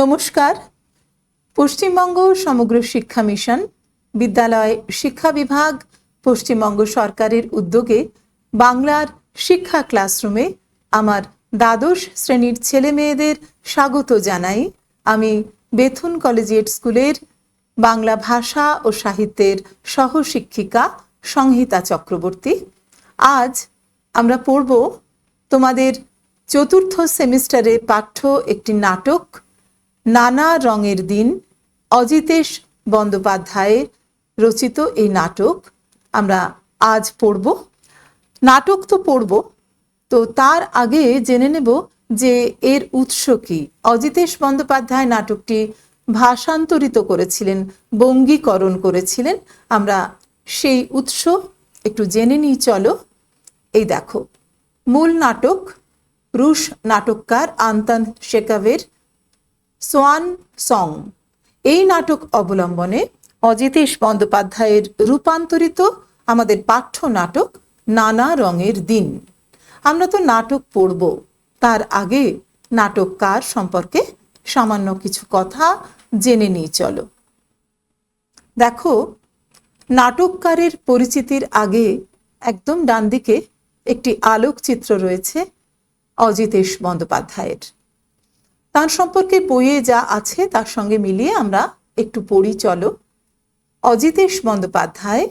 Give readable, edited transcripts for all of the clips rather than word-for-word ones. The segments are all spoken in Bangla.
নমস্কার। পশ্চিমবঙ্গ সমগ্র শিক্ষা মিশন বিদ্যালয় শিক্ষা বিভাগ পশ্চিমবঙ্গ সরকারের উদ্যোগে বাংলার শিক্ষা ক্লাসরুমে আমার দ্বাদশ শ্রেণীর ছেলে মেয়েদের স্বাগত জানাই। আমি বেথুন কলেজিয়েট স্কুলের বাংলা ভাষা ও সাহিত্যের সহশিক্ষিকা সংহিতা চক্রবর্তী। আজ আমরা পড়ব তোমাদের চতুর্থ সেমিস্টারে পাঠ্য একটি নাটক নানা রঙের দিন। অজিতেশ বন্দ্যোপাধ্যায়ের রচিত এই নাটক আমরা আজ পড়ব। নাটক তো পড়ব, তো তার আগে জেনে নেব যে এর উৎস কি। অজিতেশ বন্দ্যোপাধ্যায় নাটকটি ভাষান্তরিত করেছিলেন, বঙ্গীকরণ করেছিলেন। আমরা সেই উৎস একটু জেনে নিই, চলো। এই দেখো, মূল নাটক রুশ নাটককার আন্তন চেখভের সোয়ান সং। এই নাটক অবলম্বনে অজিতেশ বন্দ্যোপাধ্যায়ের রূপান্তরিত আমাদের পাঠ্য নাটক নানা রঙের দিন। আমরা তো নাটক পড়ব, তার আগে নাটককার সম্পর্কে সামান্য কিছু কথা জেনে নিই, চলো। দেখো, নাটককারের পরিচিতির আগে একদম ডান দিকে একটি আলোকচিত্র রয়েছে অজিতেশ বন্দ্যোপাধ্যায়ের। তার সম্পর্কে বইয়ে যা আছে তার সঙ্গে মিলিয়ে আমরা একটু পড়ি, চলো। অজিতেশ বন্দ্যোপাধ্যায়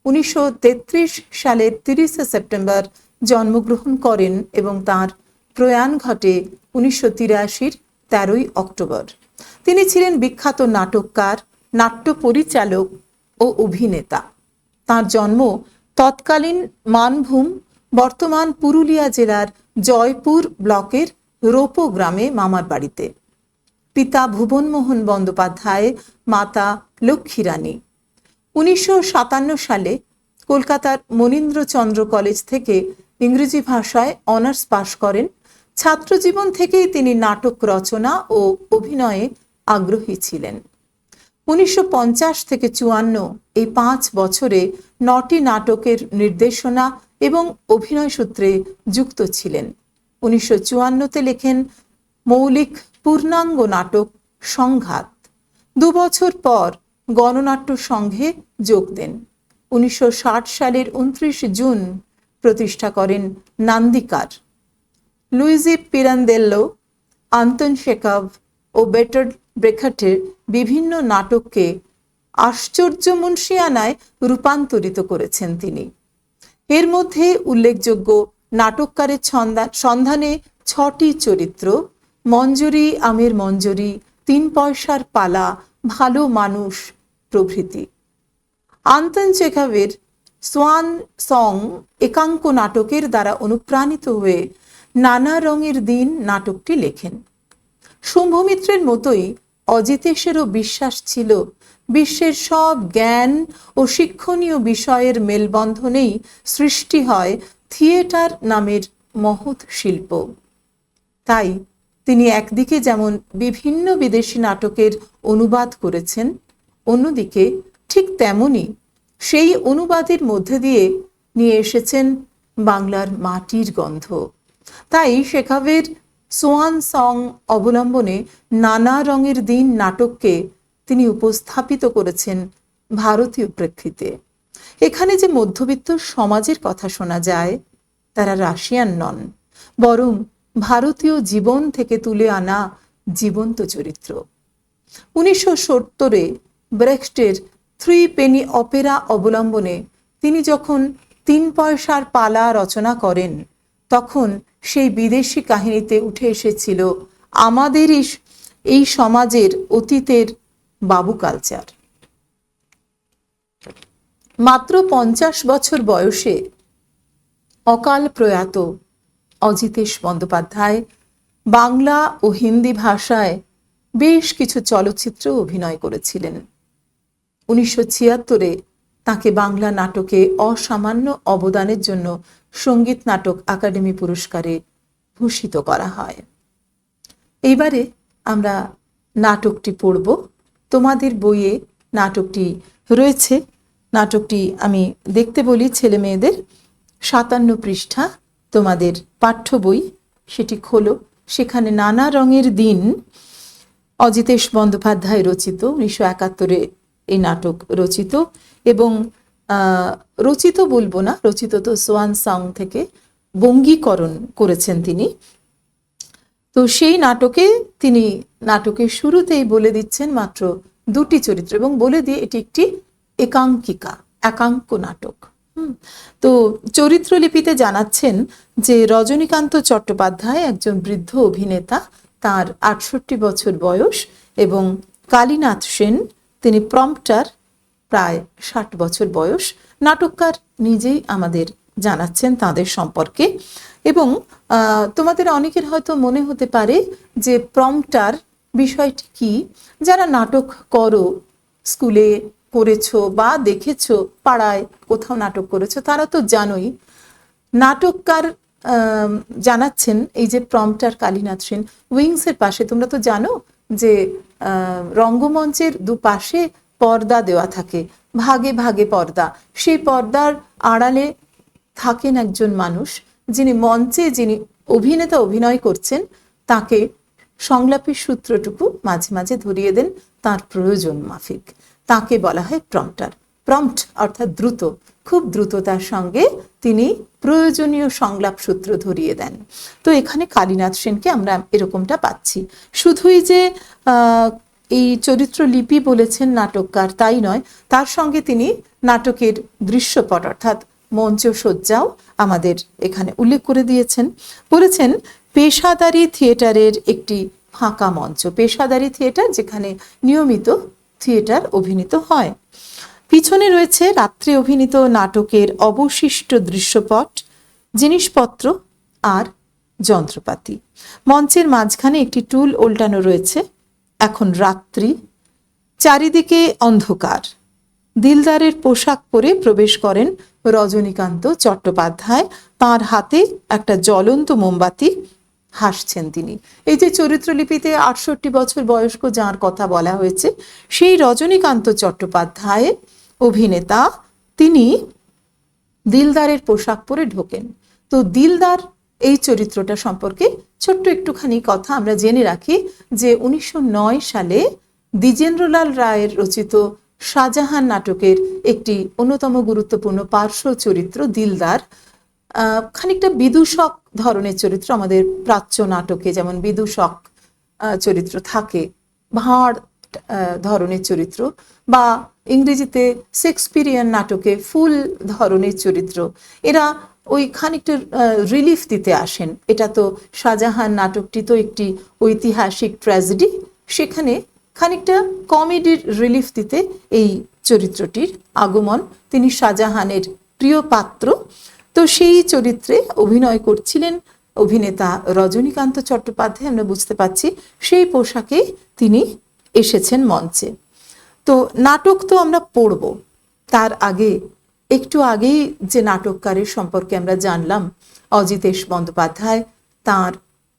1933 সালের 30 সেপ্টেম্বর জন্মগ্রহণ করেন এবং তার প্রয়াণ ঘটে 1983-র 13 অক্টোবর। তিনি ছিলেন বিখ্যাত নাটককার, নাট্য পরিচালক ও অভিনেতা। তার জন্ম তৎকালীন মানভূম, বর্তমান পুরুলিয়া জেলার জয়পুর ব্লকের রোপো গ্রামে মামার বাড়িতে। পিতা ভুবনমোহন বন্দ্যোপাধ্যায়, মাতা লক্ষ্মীরানী। 1957 সালে কলকাতার মনীন্দ্রচন্দ্র কলেজ থেকে ইংরেজি ভাষায় অনার্স পাশ করেন। ছাত্রজীবন থেকেই তিনি নাটক রচনা ও অভিনয়ে আগ্রহী ছিলেন। 1950 থেকে 54 এই 5 বছরে 9টি নাটকের নির্দেশনা এবং অভিনয় সূত্রে যুক্ত ছিলেন। 1954-তে লেখেন মৌলিক পূর্ণাঙ্গ নাটক সংঘাত। 2 বছর পর গণনাট্য সংঘে যোগ দেন। 1960 সালের 29 জুন প্রতিষ্ঠা করেন নান্দিকার। লুইজি পিরান্দেল্লো, আন্তন চেখভ ও বের্টল্ড ব্রেখাটের বিভিন্ন নাটককে আশ্চর্যমনসিয়ানায় রূপান্তরিত করেছেন তিনি। এর মধ্যে উল্লেখযোগ্য নাটককারের সন্ধানে 6টি চরিত্র, মঞ্জরি আমের মঞ্জরি, 3 পয়সার পালা, ভালো মানুষ প্রভৃতি। আন্তন চেখভের সোয়ান সং একাঙ্ক নাটকের দ্বারা অনুপ্রাণিত হয়ে নানা রঙের দিন নাটকটি লেখেন। শুম্ভমিত্রের মতোই অজিতেশেরও বিশ্বাস ছিল বিশ্বের সব জ্ঞান ও শিক্ষণীয় বিষয়ের মেলবন্ধনেই সৃষ্টি হয় থিয়েটার নামের মহৎ শিল্প। তাই তিনি একদিকে যেমন বিভিন্ন বিদেশি নাটকের অনুবাদ করেছেন, অন্যদিকে ঠিক তেমনি সেই অনুবাদের মধ্যে দিয়ে নিয়ে এসেছেন বাংলার মাটির গন্ধ। তাই চেখভের সোয়ান সং অবলম্বনে নানা রঙের দিন নাটককে তিনি উপস্থাপিত করেছেন ভারতীয় প্রেক্ষিতে। এখানে যে মধ্যবিত্ত সমাজের কথা শোনা যায় তারা রাশিয়ান নন, বরং ভারতীয় জীবন থেকে তুলে আনা জীবন্ত চরিত্র। 1970-এ ব্রেখটের 3 পেনি অপেরা অবলম্বনে তিনি যখন 3 পয়সার পালা রচনা করেন, তখন সেই বিদেশি কাহিনীতে উঠে এসেছিল আমাদের এই সমাজের অতীতের বাবু কালচার। মাত্র 50 বছর বয়সে অকাল প্রয়াত অজিতেশ বন্দ্যোপাধ্যায় বাংলা ও হিন্দি ভাষায় বেশ কিছু চলচ্চিত্র অভিনয় করেছিলেন। 1976-এ তাকে বাংলা নাটকে অসামান্য অবদানের জন্য সঙ্গীত নাটক একাডেমি পুরস্কারে ভূষিত করা হয়। এইবারে আমরা নাটকটি পড়ব। তোমাদের বইয়ে নাটকটি রয়েছে। নাটকটি আমি দেখতে বলি ছেলে মেয়েদের। 57 পৃষ্ঠা তোমাদের পাঠ্য বই, সেটি খোলো। সেখানে নানা রঙের দিন অজিতেশ বন্দ্যোপাধ্যায় রচিত, 1971 এই নাটক রচিত, এবং রচিত বলবো না, রচিত তো সোয়ান সং থেকে বঙ্গীকরণ করেছেন তিনি। তো সেই নাটকে তিনি নাটকের শুরুতেই বলে দিচ্ছেন মাত্র 2টি চরিত্র, এবং বলে দিয়ে এটি একটি একাঙ্ক নাটক। তো চরিত্রলিপিতে জানাচ্ছেন যে রজনীকান্ত চট্টোপাধ্যায় একজন বৃদ্ধ অভিনেতা, তার 68 বছর বয়স, এবং কালীনাথ সেন তিনি প্রম্পটার, প্রায় 60 বছর বয়স। নাটককার নিজেই আমাদের জানাচ্ছেন তাদের সম্পর্কে। এবং তোমাদের অনেকের হয়তো মনে হতে পারে যে প্রম্পটার বিষয়টি কি। যারা নাটক করো, স্কুলে করেছো বা দেখেছো, পাড়ায় কোথাও নাটক করেছো, তারা তো জানোই। নাটককার জানাচ্ছেন এই যে প্রম্পটার কালীনাথ সেন, উইংসের পাশে তোমরা তো জানো যে রঙ্গমঞ্চের দুপাশে পর্দা দেওয়া থাকে, ভাগে ভাগে পর্দা। সেই পর্দার আড়ালে থাকেন একজন মানুষ, যিনি মঞ্চে, যিনি অভিনেতা অভিনয় করছেন, তাকে সংলাপের সূত্রটুকু মাঝে মাঝে ধরিয়ে দেন তার প্রয়োজন মাফিক। তাকে বলা হয় প্রম্পটার। প্রম্পট অর্থাৎ দ্রুত, খুব দ্রুততার সঙ্গে তিনি প্রয়োজনীয় সংলাপ সূত্র ধরিয়ে দেন। তো এখানে কালীনাথ সেনকে আমরা এরকমটা পাচ্ছি। শুধুই যে এই চরিত্র লিপি বলেছেন নাটককার তাই নয়, তার সঙ্গে তিনি নাটকের দৃশ্যপট অর্থাৎ মঞ্চসজ্জাও আমাদের এখানে উল্লেখ করে দিয়েছেন। বলেছেন পেশাদারি থিয়েটারের একটি ফাঁকা মঞ্চ, পেশাদারি থিয়েটার যেখানে নিয়মিত থিয়েটার অভিনীত হয়। পিছনে রয়েছে রাত্রে অভিনীত নাটকের অবশিষ্ট দৃশ্যপট, জিনিসপত্র আর যন্ত্রপাতি। মঞ্চের মাঝখানে একটি টুল ওল্টানো রয়েছে। এখন রাত্রি, চারিদিকে অন্ধকার। দিলদারের পোশাক পরে প্রবেশ করেন রজনীকান্ত চট্টোপাধ্যায়, তার হাতে একটা জ্বলন্ত মোমবাতি, হাসছেন তিনি। এই যে চরিত্রলিপিতে 68 বছর বয়স্ক যার কথা বলা হয়েছে, সেই রজনীকান্ত চট্টোপাধ্যায় অভিনেতা, তিনি দিলদারের পোশাক পরে ঢোকেন। তো দিলদার এই চরিত্রটা সম্পর্কে ছোট্ট একটুখানি কথা আমরা জেনে রাখি যে 1909 সালে দ্বিজেন্দ্রলাল রায়ের রচিত শাহজাহান নাটকের একটি অন্যতম গুরুত্বপূর্ণ পার্শ্ব চরিত্র দিলদার, খানিকটা বিদূষক ধরনের চরিত্র। আমাদের প্রাচ্য নাটকে যেমন বিদূষক চরিত্র থাকে, ভাঁড় ধরনের চরিত্র, বা ইংরেজিতে শেক্সপিরিয়ান নাটকে ফুল ধরনের চরিত্র, এরা ওই খানিকটা রিলিফ দিতে আসেন। এটা তো শাহজাহান নাটকটি তো একটি ঐতিহাসিক ট্র্যাজেডি, সেখানে খানিকটা কমেডির রিলিফ দিতে এই চরিত্রটির আগমন। তিনি শাহজাহানের প্রিয় পাত্র। তো সেই চরিত্রে অভিনয় করছিলেন অভিনেতা রজনীকান্ত চট্টোপাধ্যায়। আমরা বুঝতে পারছি সেই পোশাকে তিনি এসেছেন মঞ্চে। তো নাটক তো আমরা পড়ব, তার আগে একটু আগেই যে নাটককারের সম্পর্কে আমরা জানলাম, অজিতেশ বন্দ্যোপাধ্যায়, তার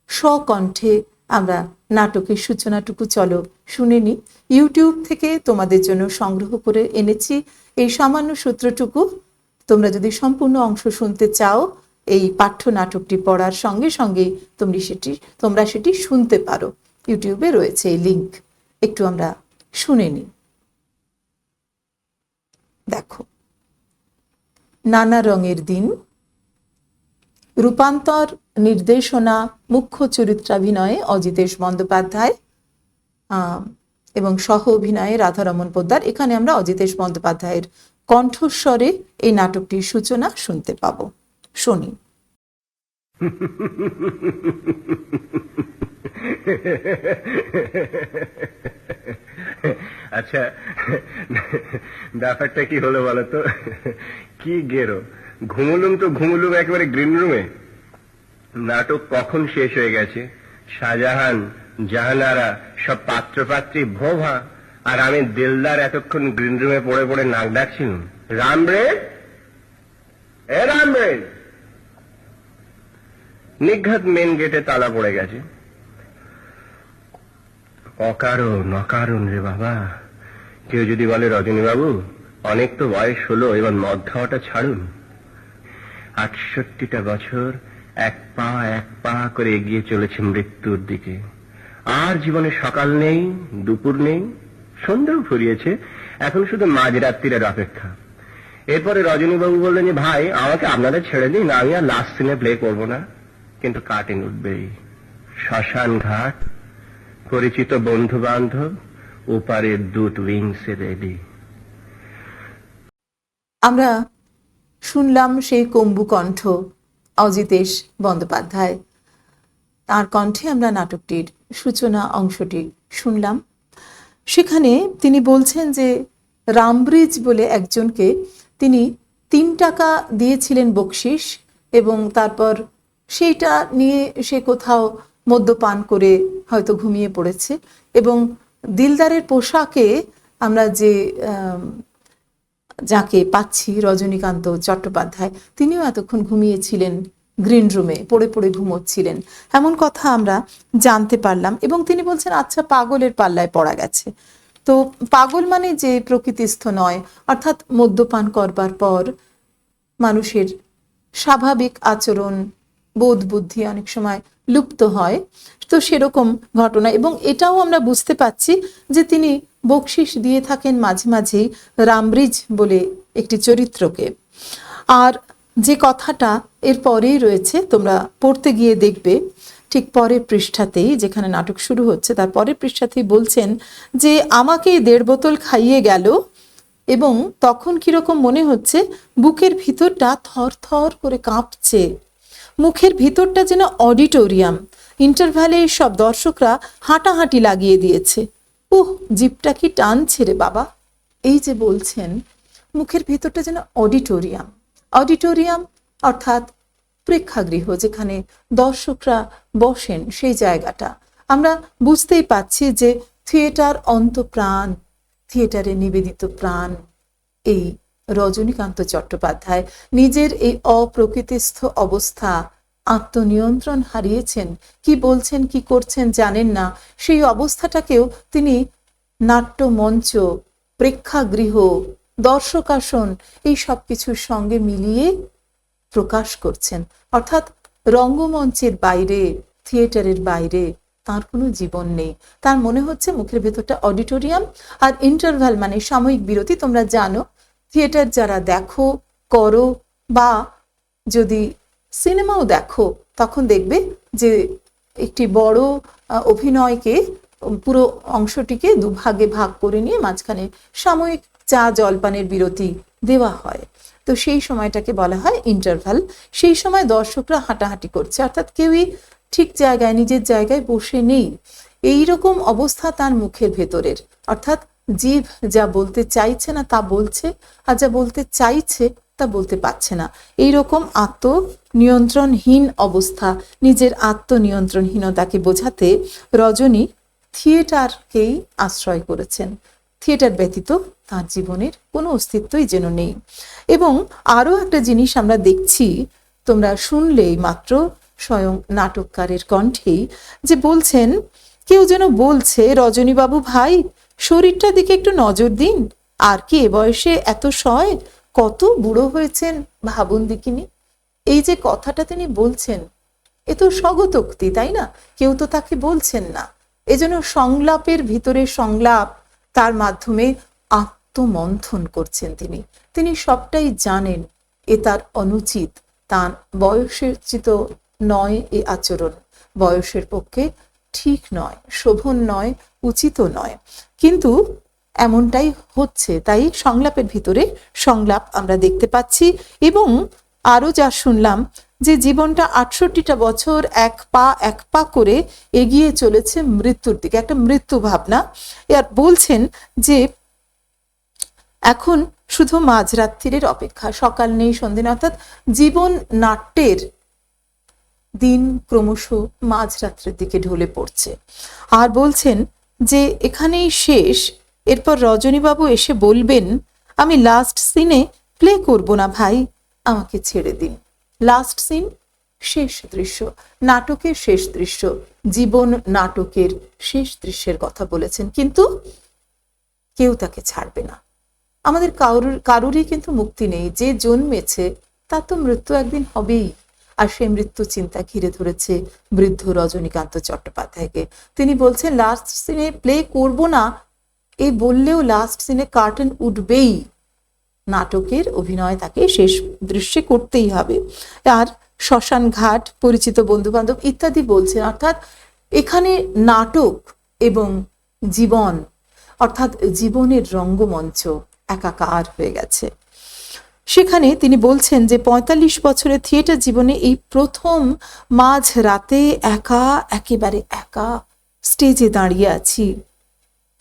স্বকণ্ঠে আমরা নাটকের সূচনাটুকু চলো শুনে নি। ইউটিউব থেকে তোমাদের জন্য সংগ্রহ করে এনেছি এই সামান্য সূত্রটুকু। তোমরা যদি সম্পূর্ণ অংশ শুনতে চাও, এই পাঠ্য নাটকটি পড়ার সঙ্গে সঙ্গে তোমরা সেটি শুনতে পারো। ইউটিউবে রয়েছে এই লিঙ্ক, একটু আমরা শুনে নি। দেখো, নানা রঙের দিন, রূপান্তর, নির্দেশনা, মুখ্য চরিত্রাভিনয়ে অজিতেশ বন্দ্যোপাধ্যায় এবং সহ অভিনয়ে রাধারমণ পোদ্দার। এখানে আমরা অজিতেশ বন্দ্যোপাধ্যায়ের কণ্ঠস্বরে এই নাটকটির সূচনা শুনতে পাবো। শুনি। আচ্ছা, ব্যাপারটা কি হলো বলতো? কি গেরো ঘুমুলুম একেবারে গ্রিন রুমে। নাটক কখন শেষ হয়ে গেছে, শাহজাহান জাহানারা সব পাত্রপাত্রী ভোভা, আর আমি দিলদার এতক্ষণ গ্রিন রুমে পড়ে পড়ে নাক ডাকছিলাম, রামরে এ রামরে। নিঘাত মেন গেটে তালা পড়ে গেছে। অকারণ রে বাবা। কেউ যদি বলে, রজনীবাবু অনেক তো বয়স হলো, এবার মদ খাওয়াটা ছাড়ুন। 68টা বছর এক পা করে এগিয়ে চলেছে মৃত্যুর দিকে। আর জীবনে সকাল নেই, দুপুর নেই, সন্ধ্যাও ফুরিয়েছে, এখন শুধু মাঝরাত্রির অপেক্ষা। এরপরে রজনীবাবু বললেন যে ভাই আমাকে আপনাদের ছেড়ে দিন, আমি আর লাস্ট সিনে প্লে করবো না। কিন্তু কাটিং উঠবেই। শ্মশান ঘাট, পরিচিত বন্ধু বান্ধব, ওপারের দুট উইংস রেডি। আমরা শুনলাম সেই কম্বু কণ্ঠ অজিতেশ বন্দ্যোপাধ্যায়, তার কণ্ঠে আমরা নাটকটির সূচনা অংশটি শুনলাম। সেখানে তিনি বলছেন যে রামব্রিজ বলে একজনকে তিনি 3 টাকা দিয়েছিলেন বকশিস, এবং তারপর সেইটা নিয়ে সে কোথাও মদ্যপান করে হয়তো ঘুমিয়ে পড়েছে, এবং দিলদারের পোশাকে আমরা যে যাকে পাচ্ছি রজনীকান্ত চট্টোপাধ্যায়, তিনিও এতক্ষণ ঘুমিয়েছিলেন, গ্রিন রুমে পড়ে পড়ে ঘুমোচ্ছিলেন, এমন কথা আমরা জানতে পারলাম। এবং তিনি বলছেন আচ্ছা পাগলের পাল্লায় পড়া গেছে। তো পাগল মানে যে প্রকৃতিস্থ নয়, অর্থাৎ মদ্যপান করবার পর মানুষের স্বাভাবিক আচরণ বোধ বুদ্ধি অনেক সময় লুপ্ত হয়, তো সেরকম ঘটনা। এবং এটাও আমরা বুঝতে পাচ্ছি যে তিনি বকশিস দিয়ে থাকেন মাঝে মাঝেই রামব্রিজ বলে একটি চরিত্রকে। আর যে কথাটা এর পরেই রয়েছে, তোমরা পড়তে গিয়ে দেখবে, ঠিক পরের পৃষ্ঠাতেই যেখানে নাটক শুরু হচ্ছে তার পরের পৃষ্ঠাতেই বলছেন যে আমাকে 1.5 বোতল খাইয়ে গেল, এবং তখন কিরকম মনে হচ্ছে বুকের ভিতরটা থর থর করে কাঁপছে, মুখের ভিতরটা যেন অডিটোরিয়াম, ইন্টারভ্যালে সব দর্শকরা হাঁটাহাঁটি লাগিয়ে দিয়েছে। জিপটা কি টানছে রে বাবা। এই যে বলছেন মুখের ভিতরটা যেন অডিটোরিয়াম, অডিটোরিয়াম অর্থাৎ প্রেক্ষাগৃহ, যেখানে দর্শকরা বসেন, সেই জায়গাটা আমরা বুঝতেই পাচ্ছি যে থিয়েটার অন্তপ্রাণ, থিয়েটারে নিবেদিত প্রাণ এই রজনীকান্ত চট্টোপাধ্যায় নিজের এই অপ্রকৃতিস্থ অবস্থা, আত্মনিয়ন্ত্রণ হারিয়েছেন, কি বলছেন কি করছেন জানেন না, সেই অবস্থাটাকেও তিনি নাট্যমঞ্চ, প্রেক্ষাগৃহ, দর্শকাসন এই সব কিছুর সঙ্গে মিলিয়ে প্রকাশ করছেন। অর্থাৎ রঙ্গমঞ্চের বাইরে, থিয়েটারের বাইরে তার কোনো জীবন নেই। তার মনে হচ্ছে মুখের ভেতরটা অডিটোরিয়াম, আর ইন্টারভ্যাল মানে সাময়িক বিরতি। তোমরা জানো থিয়েটার যারা দেখো করো, বা যদি সিনেমাও দেখো, তখন দেখবে যে একটি বড় অভিনয়কে পুরো অংশটিকে দুভাগে ভাগ করে নিয়ে মাঝখানে সাময়িক চা জলপানের বিরতি দেওয়া হয়। তো সেই সময়টাকে বলা হয় ইন্টারভ্যাল। সেই সময় দর্শকরা হাঁটাহাঁটি করছে, অর্থাৎ কেউই ঠিক জায়গায় নিজের জায়গায় বসে নেই। এই রকম অবস্থা তার মুখের ভেতরের, অর্থাৎ জিভ যা বলতে চাইছে না তা বলছে, আর যা বলতে চাইছে তা বলতে পারছে না। এইরকম আত্মনিয়ন্ত্রণহীন অবস্থা, নিজের আত্মনিয়ন্ত্রণহীনতাকে বোঝাতে রজনী থিয়েটারকেই আশ্রয় করেছেন। থিয়েটার ব্যতীত তার জীবনের কোনো অস্তিত্বই যেন নেই। এবং আরও একটা জিনিস আমরা দেখছি, তোমরা শুনলেই মাত্র স্বয়ং নাটককারের কণ্ঠেই, যে বলছেন কেউ যেন বলছে রজনীবাবু ভাই শরীরটার দিকে একটু নজর দিন, আর কি এ বয়সে এত সয়, কত বুড়ো হয়েছেন ভাবুন দেখিনি। এই যে কথাটা তিনি বলছেন এ তো স্বগতোক্তি, তাই না? কেউ তো তাকে বলছেন না। এজন্য সংলাপের ভিতরে সংলাপ, তার মাধ্যমে আত্মমন্থন করছেন তিনি। তিনি সবটাই জানেন এ তার অনুচিত, তার বয়সোচিত নয় এ আচরণ, বয়সের পক্ষে ঠিক নয়, শোভন নয়, উচিত নয়, কিন্তু এমনটাই হচ্ছে। তাই সংলাপের ভিতরে সংলাপ আমরা দেখতে পাচ্ছি। এবং আরো যা শুনলাম যে জীবনটা 68টা বছর এক পা করে এগিয়ে চলেছে মৃত্যুর দিকে, একটা মৃত্যু ভাবনা। আর বলছেন যে এখন শুধু মাঝরাত্রির অপেক্ষা, সকাল নেই সন্ধ্যে নেই, অর্থাৎ জীবন নাট্যের দিন ক্রমশ মাঝরাত্রের দিকে ঢলে পড়ছে। আর বলছেন যে এখানেই শেষ, এরপর রজনীবাবু এসে বলবেন আমি লাস্ট সিনে প্লে করব না ভাই, আমাকে ছেড়ে দিন। লাস্ট সিন, শেষ দৃশ্য, নাটকের শেষ দৃশ্য, জীবন নাটকের শেষ দৃশ্যের কথা বলেছেন, কিন্তু কেউ তাকে ছাড়বে না। আমাদের কারুরই কিন্তু মুক্তি নেই। যে জন্মেছে তার তো মৃত্যু একদিন হবেই। আর সেই মৃত্যু চিন্তা ঘিরে ধরেছে বৃদ্ধ রজনীকান্ত চট্টোপাধ্যায়কে। তিনি বলছেন লাস্ট সিনে প্লে করব না এই বললেও লাস্ট সিনে কার্টেন উঠবেই, নাটকের অভিনয় তাকে শেষ দৃশ্যে করতেই হবে। আর শ্মশান ঘাট, পরিচিত বন্ধু বান্ধব ইত্যাদি বলছেন, অর্থাৎ এখানে নাটক এবং জীবন অর্থাৎ জীবনের রঙ্গমঞ্চ একাকার হয়ে গেছে। সেখানে তিনি বলছেন যে ৪৫ বছরের থিয়েটার জীবনে এই প্রথম মাঝ রাতে একা, একেবারে একা স্টেজে দাঁড়িয়ে আছি।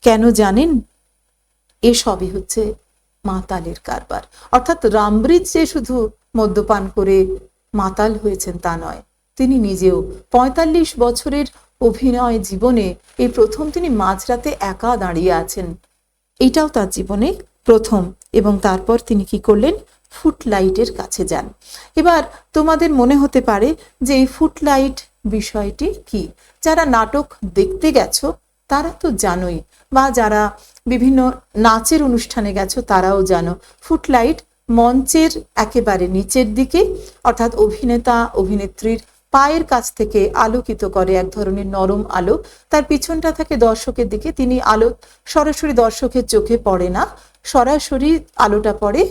কেন জানেন? এসবই হচ্ছে মাতালের কারবার। অর্থাৎ রামব্রিজ যে শুধু মদ্যপান করে মাতাল হয়েছেন তা নয়, তিনি নিজেও ৪৫ বছরের অভিনয় জীবনে এই প্রথম তিনি মাঝরাতে একা দাঁড়িয়ে আছেন। এটাও তার জীবনে প্রথম। এবং তারপর তিনি কি করলেন? ফুটলাইটের কাছে যান। এবার তোমাদের মনে হতে পারে যে এই ফুটলাইট বিষয়টি কি? যারা নাটক দেখতে গেছো তারা তো জানোই, বা যারা বিভিন্ন নাচের অনুষ্ঠানে গেছো তারাও জানো। ফুটলাইট মঞ্চের একেবারে নিচের দিকে, অর্থাৎ অভিনেতা অভিনেত্রীর পায়ের কাছ থেকে আলোকিত করে এক ধরনের নরম আলো। তার পিছনটা থাকে দর্শকের দিকে। তিনি আলো সরাসরি দর্শকের চোখে পড়ে না, সরাসরি আলোটা পড়ে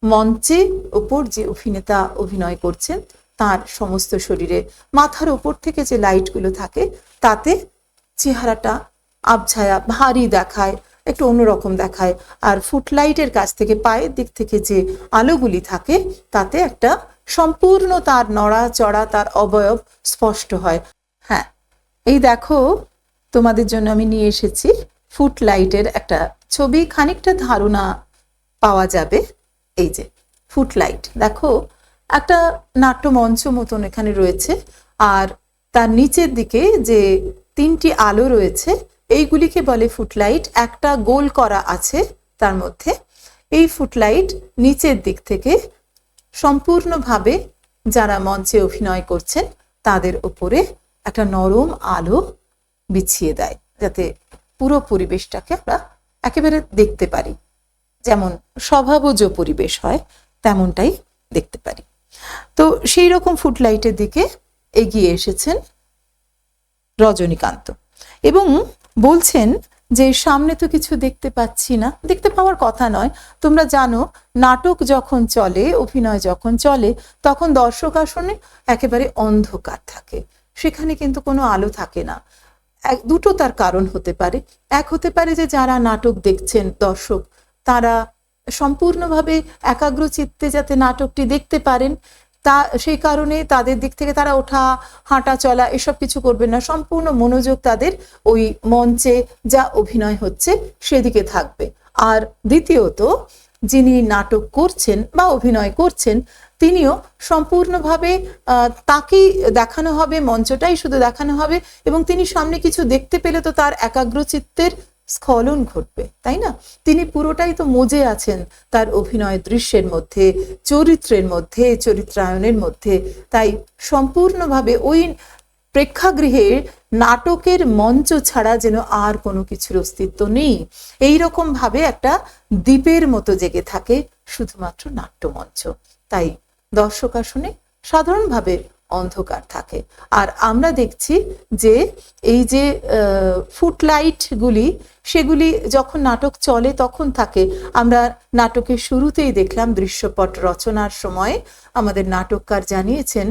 মঞ্চে ওপর যে অভিনেতা অভিনয় করছেন তার সমস্ত শরীরে। মাথার ওপর থেকে যে লাইটগুলো থাকে তাতে চেহারাটা আবছায়া ভারী দেখায়, একটু অন্যরকম দেখায়। আর ফুটলাইটের কাছ থেকে পায়ের দিক থেকে যে আলোগুলি থাকে তাতে একটা সম্পূর্ণ তার নড়াচড়া, তার অবয়ব স্পষ্ট হয়। হ্যাঁ, এই দেখো তোমাদের জন্য আমি নিয়ে এসেছি ফুটলাইটের একটা ছবি, খানিকটা ধারণা পাওয়া যাবে। এই যে ফুটলাইট, দেখো একটা নাট্যমঞ্চ মতন এখানে রয়েছে, আর তার নিচের দিকে যে তিনটি আলো রয়েছে এইগুলিকে বলে ফুটলাইট। একটা গোল করা আছে তার মধ্যে। এই ফুটলাইট নিচের দিক থেকে সম্পূর্ণভাবে যারা মঞ্চে অভিনয় করছেন তাদের উপরে একটা নরম আলো বিছিয়ে দেয়, যাতে পুরো পরিবেশটাকে আমরা একেবারে দেখতে পারি, যেমন স্বভাবজ পরিবেশ হয় তেমনটাই দেখতে পারি। তো সেই রকম ফুটলাইটের দিকে এগিয়ে এসেছেন রজনীকান্ত এবং বলছেন যে সামনে তো কিছু দেখতে পাচ্ছি না। দেখতে পাওয়ার কথা নয়, তোমরা জানো নাটক যখন চলে, অভিনয় যখন চলে, তখন দর্শক আসনে একেবারে অন্ধকার থাকে, সেখানে কিন্তু কোনো আলো থাকে না। দুটো তার কারণ হতে পারে। এক হতে পারে যে যারা নাটক দেখছেন দর্শক, তারা সম্পূর্ণভাবে একাগ্র চিত্তে যাতে নাটকটি দেখতে পারেন, তা সেই কারণে তাদের দিক থেকে তারা ওঠা হাঁটা চলা এসব কিছু করবেন না, সম্পূর্ণ মনোযোগ তাদের ওই মঞ্চে যা অভিনয় হচ্ছে সেদিকে থাকবে। আর দ্বিতীয়ত, যিনি নাটক করছেন বা অভিনয় করছেন তিনিও সম্পূর্ণভাবে তাকেই দেখানো হবে, মঞ্চটাই শুধু দেখানো হবে, এবং তিনি সামনে কিছু দেখতে পেলে তো তার একাগ্রচিত্তের স্খলন ঘটবে, তাই না? তিনি পুরোটাই তো মজে আছেন তার অভিনয় দৃশ্যের মধ্যে, চরিত্রের মধ্যে, চরিত্রায়নের মধ্যে। তাই সম্পূর্ণভাবে ওই প্রেক্ষাগৃহে নাটকের মঞ্চ ছাড়া যেন আর কোনো কিছুর অস্তিত্ব নেই। এইরকম ভাবে একটা দ্বীপের মতো জেগে থাকে শুধুমাত্র নাট্যমঞ্চ। তাই দর্শক আসনে সাধারণভাবে অন্ধকার থাকে। আর আমরা দেখছি যে এই যে ফুটলাইট গুলি, সেগুলি যখন নাটক চলে তখন থাকে। আমরা নাটকের শুরুতেই দেখলাম দৃশ্যপট রচনার সময় আমাদের নাটককার জানিয়েছেন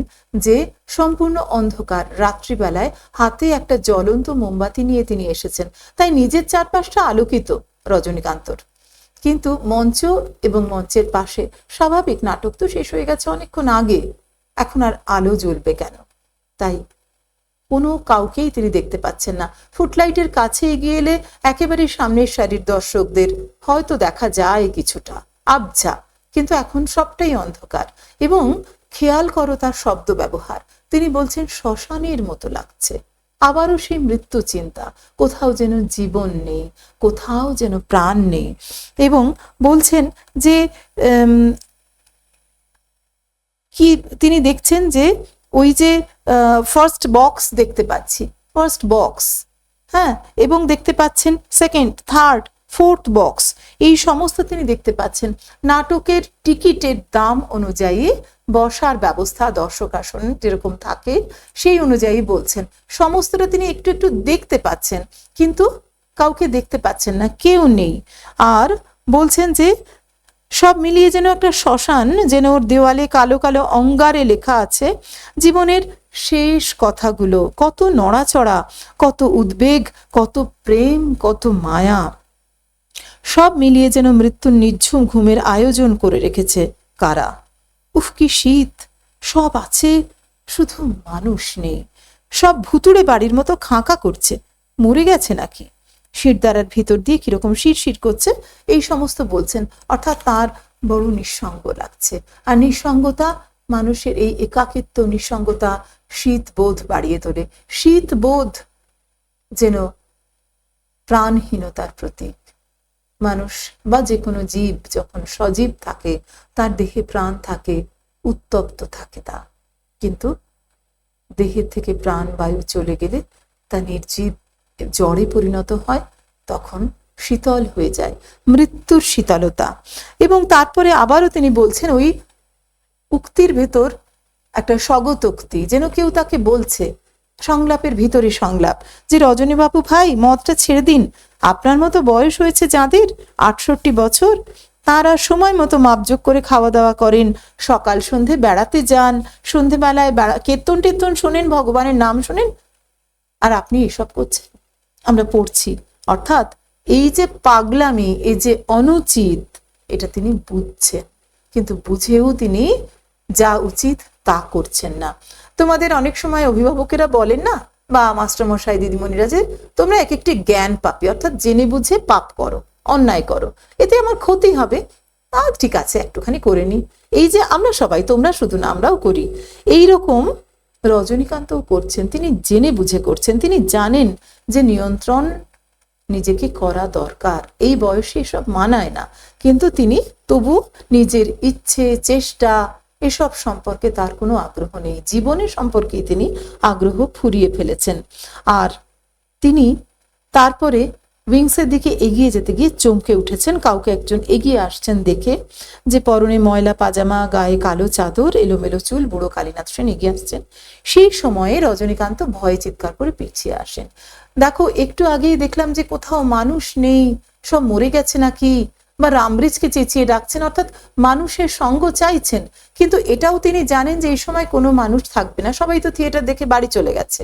যে সম্পূর্ণ অন্ধকার, রাত্রিবেলায় হাতে একটা জ্বলন্ত মোমবাতি নিয়ে তিনি এসেছেন। তাই নিজের চারপাশটা আলোকিত রজনীকান্তর, কিন্তু মঞ্চ এবং মঞ্চের পাশে স্বাভাবিক নাটক তো শেষ হয়ে গেছে অনেকক্ষণ আগে, এখন আর আলো জ্বলবে কেন? তাই কোনো কাউকেই তিনি দেখতে পাচ্ছেন না। ফুটলাইটের কাছে এগিয়ে এলে একেবারে সামনের সারির দর্শকদের হয়তো দেখা যায় কিছুটা আবছা, কিন্তু এখন সবটাই অন্ধকার। এবং খেয়াল করো তার শব্দ ব্যবহার, তিনি বলছেন শ্মশানের মতো লাগছে। আবারও সেই মৃত্যু চিন্তা, কোথাও যেন জীবন নেই, কোথাও যেন প্রাণ নেই। এবং বলছেন যে কি তিনি দেখছেন যে ওই যে ফার্স্ট বক্স দেখতে পাচ্ছি, ফার্স্ট বক্স, হ্যাঁ, এবং দেখতে পাচ্ছেন সেকেন্ড, থার্ড, ফোর্থ বক্স, এই সমস্ত তিনি দেখতে পাচ্ছেন। নাটকের টিকিটের দাম অনুযায়ী বসার ব্যবস্থা, দর্শক আসন যেরকম থাকে সেই অনুযায়ী বলছেন। সমস্তটা তিনি একটু একটু দেখতে পাচ্ছেন, কিন্তু কাউকে দেখতে পাচ্ছেন না, কেউ নেই। আর বলছেন যে সব মিলিয়ে যেন একটা শ্মশান, যেন ওর দেওয়ালে কালো কালো অঙ্গারে লেখা আছে জীবনের শেষ কথাগুলো। কত নড়াচড়া, কত উদ্বেগ, কত প্রেম, কত মায়া, সব মিলিয়ে যেন মৃত্যুর নিঝুম ঘুমের আয়োজন করে রেখেছে কারা। উফ কি শীত! সব আছে, শুধু মানুষ নেই। সব ভুতুড়ে বাড়ির মতো খাঁকা করছে, মরে গেছে নাকি। শিরদাঁড়ার ভিতর দিয়ে কিরকম শিরশির করছে, এই সমস্ত বলছেন। অর্থাৎ তার বড় নিঃসঙ্গ লাগছে। আর নিঃসঙ্গতা, মানুষের এই একাকিত্ব, নিঃসঙ্গতা শীত বোধ বাড়িয়ে তোলে। শীত বোধ যেন প্রাণহীনতার প্রতীক। মানুষ বা যে কোনো জীব যখন সজীব থাকে, তার দেহে প্রাণ থাকে, উত্তপ্ত থাকে তা। কিন্তু দেহের থেকে প্রাণ বায়ু চলে গেলে তা নির্জীব জ্বরে পরিণত হয়, তখন শীতল হয়ে যায়, মৃত্যুর শীতলতা। এবং তারপরে আবারও তিনি বলছেন, ওই উক্তির ভেতর একটা স্বগত উক্তি, যেন কেউ তাকে বলছে, সংলাপের ভিতরে সংলাপ, যে রজনীবাবু ভাই মদটা ছেড়ে দিন, আপনার মতো বয়স হয়েছে যাদের 68 বছর, তারা সময় মতো মাপযোগ করে খাওয়া দাওয়া করেন, সকাল সন্ধে বেড়াতে যান, সন্ধেবেলায় কীর্তন টের্তন শোনেন, ভগবানের নাম শোনেন, আর আপনি এসব করছেন। আমরা পড়ছি। অর্থাৎ এই যে পাগলামি, এই যে অনুচিত, এটা তিনি বুঝছেন, কিন্তু বুঝেও তিনি যা উচিত তা করছেন না। তোমাদের অনেক সময় অভিভাবকেরা বলেন না, বা মাস্টারমশাই দিদিমণিরা, যে তোমরা এক একটি জ্ঞান পাপী, অর্থাৎ জেনে বুঝে পাপ করো, অন্যায় করো, এতে আমার ক্ষতি হবে, ঠিক আছে একটুখানি করে নি। এই যে আমরা সবাই, তোমরা শুধু না, আমরাও করি। এইরকম রজনীকান্তও করছেন। তিনি জেনে বুঝে করছেন। তিনি জানেন যে নিয়ন্ত্রণ নিজেকে করা দরকার, এই বয়সে এসব মানায় না, কিন্তু তিনি তবু নিজের ইচ্ছে, চেষ্টা, এসব সম্পর্কে তার কোনো আগ্রহ নেই। জীবনের সম্পর্কে তিনি আগ্রহ ফুরিয়ে ফেলেছেন। আর তিনি তারপরে উইংসের দিকে এগিয়ে যেতে গিয়ে চমকে উঠেছেন। কাউকে একজন এগিয়ে আসছেন দেখে, যে পরনে ময়লা পাজামা, গায়ে কালো চাদর, এলোমেলো চুল, বুড়ো কালীনাথ সেন এগিয়ে আসছেন। সেই সময়ে রজনীকান্ত ভয়ে চিৎকার করে পিছিয়ে আসেন। দেখো, একটু আগেই দেখলাম যে কোথাও মানুষ নেই, সব মরে গেছে নাকি, বা রামব্রিজকে চেঁচিয়ে ডাকছেন, অর্থাৎ মানুষের সঙ্গ চাইছেন। কিন্তু এটাও তিনি জানেন যে এই সময় কোনো মানুষ থাকবে না, সবাই তো থিয়েটার দেখে বাড়ি চলে গেছে,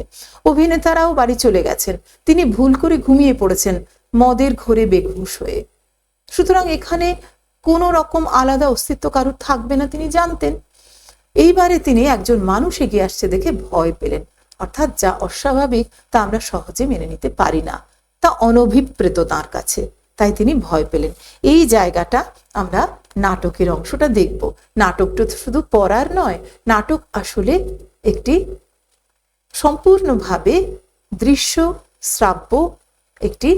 অভিনেতারাও বাড়ি চলে গেছেন, তিনি ভুল করে ঘুমিয়ে পড়েছেন মদের ঘোরে বেঘুষ হয়ে। সুতরাং এখানে কোনো রকম আলাদা অস্তিত্ব কারোর থাকবে না, তিনি জানতেন। এইবারে তিনি একজন মানুষ এগিয়ে আসছে দেখে ভয় পেলেন। অর্থাৎ যা অস্বাভাবিক তা আমরা সহজে মেনে নিতে পারি না, তা অনভিপ্রেত তাঁর কাছে, তাই তিনি ভয় পেলেন। এই জায়গাটা আমরা নাটকের অংশটা দেখব। নাটকটা শুধু পড়ার নয়, নাটক আসলে একটি সম্পূর্ণভাবে দৃশ্য শ্রাব্য একটি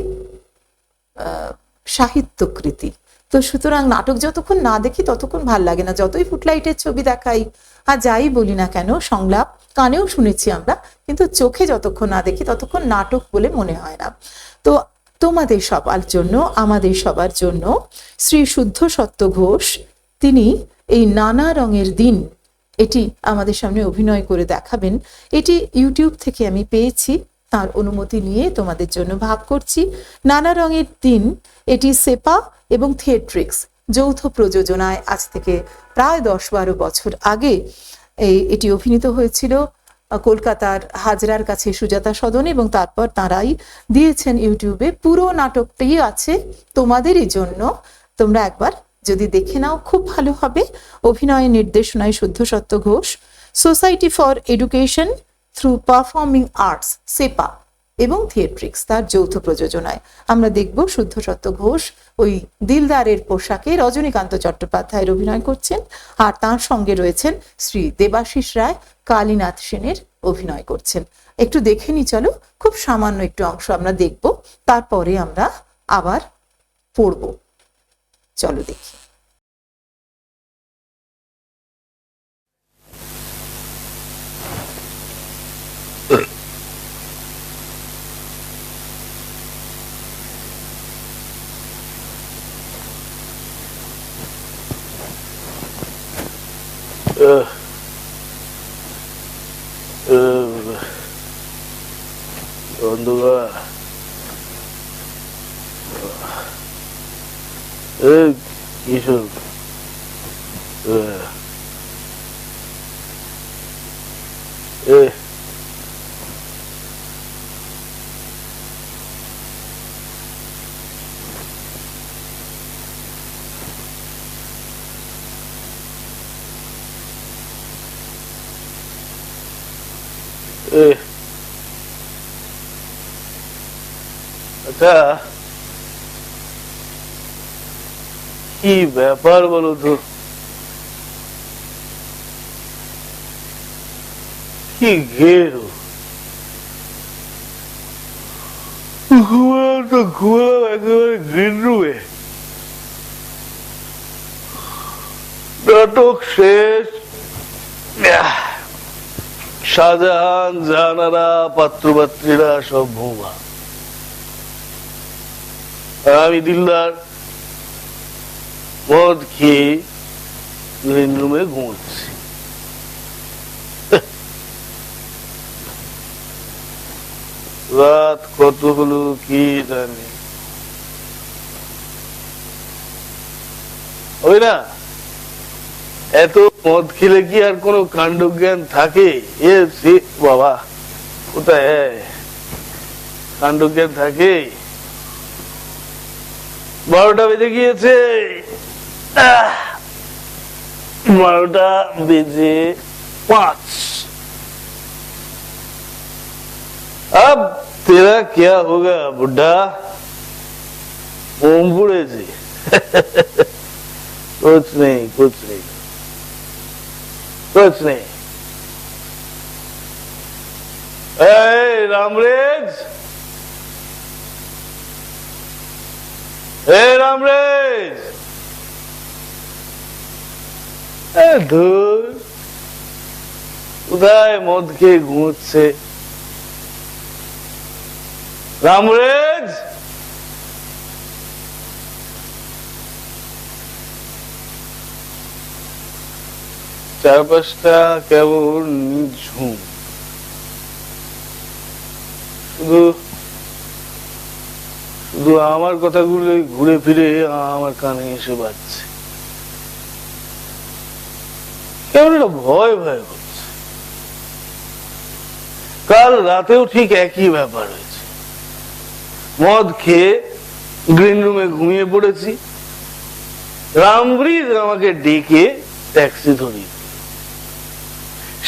সাহিত্যকৃতি। তো সুতরাং নাটক যতক্ষণ না দেখি ততক্ষণ ভাল লাগে না, যতই ফুটলাইটের ছবি দেখাই আর যাই বলি না কেন, সংলাপ কানেও শুনেছি আমরা, কিন্তু চোখে যতক্ষণ না দেখি ততক্ষণ নাটক বলে মনে হয় না। তো তোমাদের সবার জন্য, আমাদের সবার জন্য শ্রী শুদ্ধ সত্য ঘোষ তিনি এই নানা রঙের দিন, এটি আমাদের সামনে অভিনয় করে দেখাবেন। এটি ইউটিউব থেকে আমি পেয়েছি, তার অনুমতি নিয়ে তোমাদের জন্য ভাগ করছি। নানা রঙের দিন, এটি সেপা এবং থিয়েট্রিক্স যৌথ প্রযোজনায় আজ থেকে প্রায় 10-12 বছর আগে এটি অভিনীত হয়েছিল কলকাতার হাজরার কাছে সুজাতা সদনে, এবং তারপর তারাই দিয়েছেন ইউটিউবে। পুরো নাটকটি আছে তোমাদেরই জন্য, তোমরা একবার যদি দেখে নাও খুব ভালো হবে। অভিনয় নির্দেশনায় Shuddhasattwa Ghosh, society for education through performing arts SEPA এবং থিয়েট্রিক্স তার যৌথ প্রযোজনায় আমরা দেখব শুদ্ধ সত্য ঘোষ ওই দিলদারের পোশাকে রজনীকান্ত চট্টোপাধ্যায়ের অভিনয় করছেন, আর তার সঙ্গে রয়েছেন শ্রী দেবাশিস রায়, কালীনাথ সেনের অভিনয় করছেন। একটু দেখে নি, চলো, খুব সামান্য একটু অংশ আমরা দেখব, তারপরে আমরা আবার পড়ব। চলো দেখি। অন্ধকার কিশোর আচ্ছা কি ব্যাপার বলো তো, কি ঘেরো ঘুমালাম একেবারে গ্রিন রুমে, নাটক শেষ, শাহজাহান জাহানারা পাত্রপাত্রীরা সব ভোমা, আর আমি দিলদার মদ খেয়ে গ্রিন রুমে ঘুমোচ্ছি। রাত কত হলো কি জানি, ওই না এত মদ খেলে কি আর কোন কাণ্ড জ্ঞান থাকে? এ বাবা কোথায় কাণ্ড জ্ঞান থাকে? 12টা বেজে গিয়েছে, 12টা বেজে 5। अब तेरा क्या होगा बुड्ढा? ओम बुढ़े कुछ नहीं कुछ नहीं कुछ नहीं। रामरेज, रामरेज, धूर उदय मद के घूंट से रामरेज, চারপাশটা কেমন নিঝুম, শুধু শুধু আমার কথাগুলো ঘুরে ফিরে আমার কানে এসে বাজছে, কেমন একটা ভয় ভয় করছে। কাল রাতেও ঠিক একই ব্যাপার হয়েছে, মদ খেয়ে গ্রিন রুমে ঘুমিয়ে পড়েছি, রামব্রিজ আমাকে ডেকে ট্যাক্সি ধরিয়ে,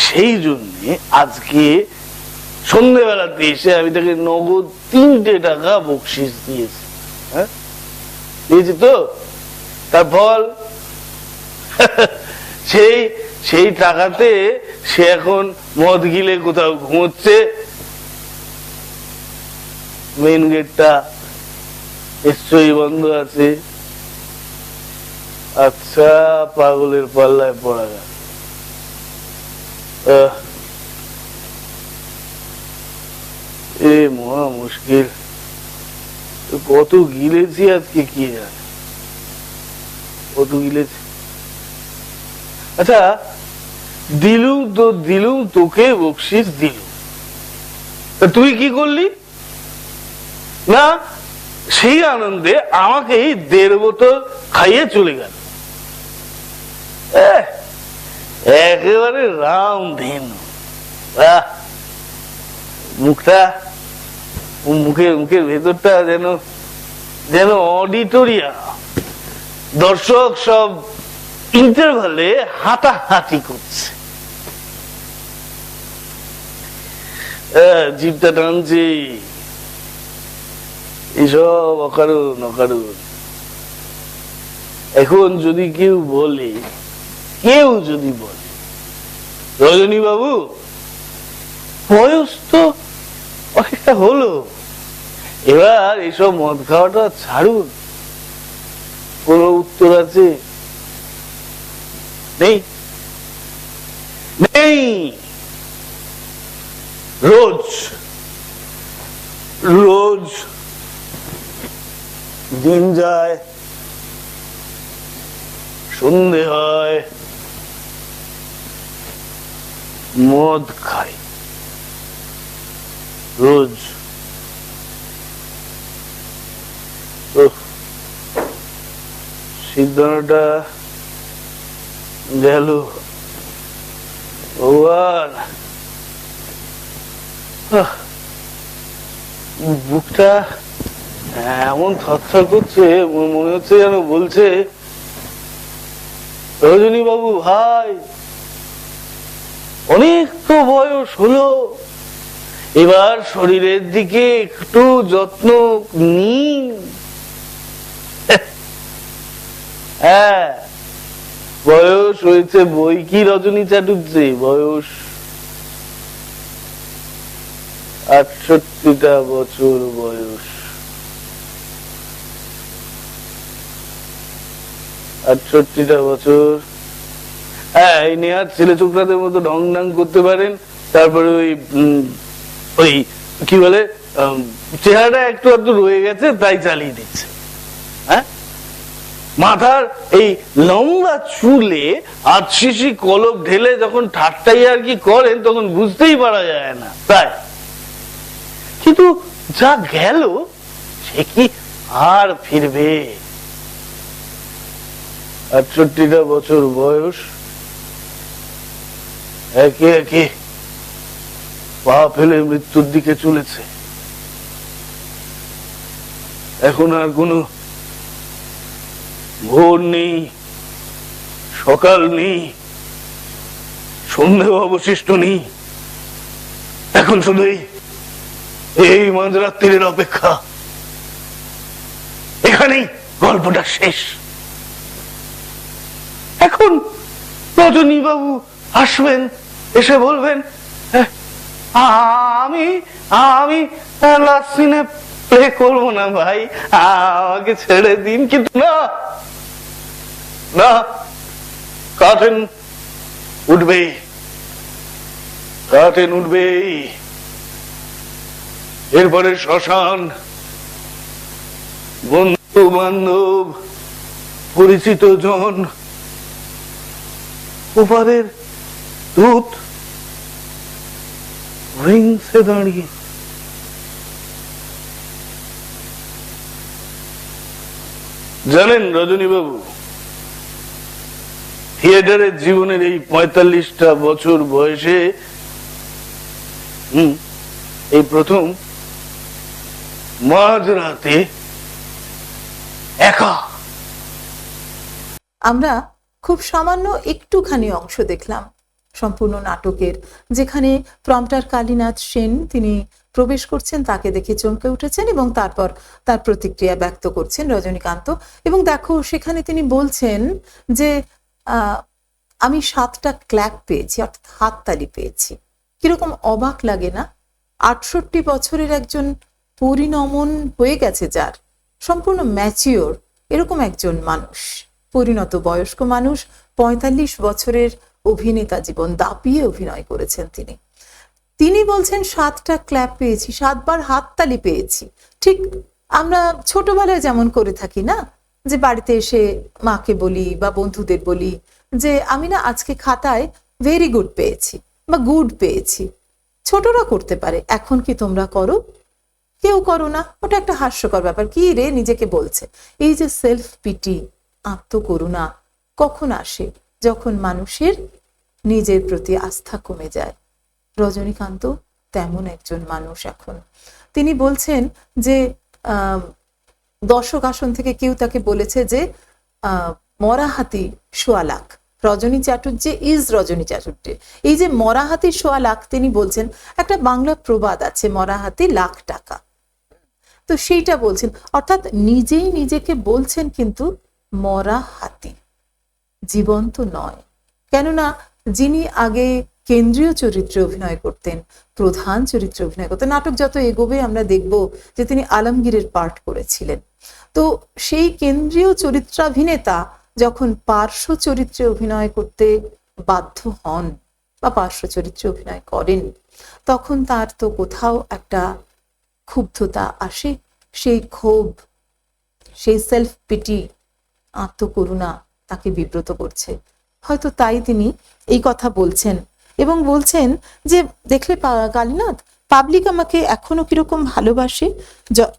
সেই জন্য আজকে সন্ধ্যেবেলাতে এসে আমি তাকে নগদ 3টে টাকা বকশিস দিয়েছি। হ্যাঁ দিয়েছি তো, তার ফল সেই টাকাতে সে এখন মদ গিলে কোথাও ঘুমোচ্ছে, মেইন গেটটা নিশ্চয়ই বন্ধ আছে। আচ্ছা, পাগলের পাল্লায় পড়া গেল। এ মহা মুশকিল, কত গিলেছি আজকে কি জানে, কত গিলেছি। আচ্ছা দিলুম তোকে বকশিস দিলুম, তা তুই কি করলি? না, সেই আনন্দে আমাকে 1.5 বোতল খাইয়ে চলে গেল, একেবারে রামধেনু। মুখটা মুখের ভেতরটা যেন অডিটোরিয়াম, দর্শক সব ইন্টারভালে হাঁটাহাঁটি করছে, জিভটা টানছে, এইসব অকারণ অকারণ। এখন যদি কেউ যদি বলে রজনী বাবু বয়স তো অনেকটা হলো, এবার এইসব মদ খাওয়াটা ছাড়ুন, কোন উত্তর আছে? নেই নেই। রোজ রোজ দিন যায়, সন্ধে হয়, মদ খাই রোজ। সিদ্ধান্তটা গেল ভগবান। বুকটা এমন থরথর করছে, মনে হচ্ছে যেন বলছে, রজনী বাবু ভাই, অনেক তো বয়স হলো, এবার শরীরের দিকে একটু যত্ন নিন। হ্যাঁ, বয়স হয়েছে বই কি রজনী চ্যাটুর্জি, বয়স 68টা বছর বয়স। 68টা বছর। হ্যাঁ, এই নেহাত ছেলে ছোকরাদের মতো ঢং ঢং করতে পারেন, তারপরে ওই কি বলে চেহারাটা একটু একটু রয়ে গেছে, তাই চালিয়ে দিচ্ছে। হ্যাঁ, মাথার এই লম্বা চুলে আতশিশি কলপ ঢেলে যখন ঠাট্টাই আর কি করেন, তখন বুঝতেই পারা যায় না। তাই কিন্তু যা গেল সে কি আর ফিরবে? 68টা বছর বয়স, একে একে পা ফেলে মৃত্যুর দিকে চলেছে। এখন আর কোনো ভোর নেই, সকাল নেই, সন্ধ্যেও অবশিষ্ট নেই। এখন শুধু এই মাঝরাত্রির অপেক্ষা। এখানেই গল্পটা শেষ। এখন রজনী বাবু আসবেন, এসে বলবেন, আমি আমি লাস্ট সিনে প্লে করবো না ভাই, আমাকে ছেড়ে দিন। কিন্তু না না, কার্টেন উঠবে, কার্টেন উঠবে। এরপরে শ্মশান, বন্ধু বান্ধব, পরিচিত জন, ওপারের দূত রিংসে দাঁড়িয়ে। জানেন রজনী বাবু, থিয়েটারের জীবনের এই 45টা বছর বয়সে এই প্রথম মাঝরাতে একা। আমরা খুব সামান্য একটুখানি অংশ দেখলাম সম্পূর্ণ নাটকের, যেখানে প্রম্পটার কালীনাথ সেন তিনি প্রবেশ করছেন, তাকে দেখে চমকে উঠেছেন এবং তারপর তার প্রতিক্রিয়া ব্যক্ত করছেন রজনীকান্ত। এবং দেখো সেখানে তিনি বলছেন যে আমি 7টা ক্ল্যাপ পেয়েছি, অর্থাৎ হাততালি পেয়েছি। কিরকম অবাক লাগে না? 68 বছরের একজন পরিণমন হয়ে গেছে, যার সম্পূর্ণ ম্যাচিওর, এরকম একজন মানুষ, পরিণত বয়স্ক মানুষ, 45 বছরের অভিনেতা জীবন দাপিয়ে অভিনয় করেছেন তিনি। তিনি বলছেন 7টা ক্ল্যাপ পেয়েছি, 7বার হাততালি পেয়েছি। ঠিক আমরা ছোটবেলায় যেমন করে থাকি না, যে বাড়িতে এসে মাকে বলি বা বন্ধুদের বলি যে আমি না আজকে খাতায় ভেরি গুড পেয়েছি বা গুড পেয়েছি। ছোটরা করতে পারে, এখন কি তোমরা করো? কেউ করো না। ওটা একটা হাস্যকর ব্যাপার। কি রে নিজেকে বলছে। এই যে সেলফ পিটি, আত্মকরুণা কখন আসে? যখন মানুষের নিজের প্রতি আস্থা কমে যায়। রজনীকান্ত তেমন একজন মানুষ এখন। তিনি বলছেন যে দর্শক আসন থেকে কেউ তাকে বলেছে যে মরা হাতি সোয়া লাখ, রজনী চ্যাটুর্জি ইজ রজনী চ্যাটুর্জি। এই যে মরা হাতি সোয়া লাখ, তিনি বলছেন একটা বাংলা প্রবাদ আছে, মরা হাতি লাখ টাকা। তো সেইটা বলছেন, অর্থাৎ নিজেই নিজেকে বলছেন কিন্তু মরা হাতি, জীবন্ত নয়। কেননা যিনি আগে কেন্দ্রীয় চরিত্রে অভিনয় করতেন, প্রধান চরিত্রে অভিনয় করতেন, নাটক যত এগোবে আমরা দেখব যে তিনি আলমগীরের পার্ট করেছিলেন। তো সেই কেন্দ্রীয় চরিত্রাভিনেতা যখন পার্শ্ব চরিত্রে অভিনয় করতে বাধ্য হন বা পার্শ্ব চরিত্রে অভিনয় করেন, তখন তার তো কোথাও একটা ক্ষুব্ধতা আসে। সেই ক্ষোভ, সেই সেলফ পিটি, আত্মকরুণা তাকে বিব্রত করছে। হয়তো তাই তিনি এই কথা বলছেন। এবং বলছেন যে দেখলে কালীনাথ, পাবলিক আমাকে এখনো কিরকম ভালোবাসে,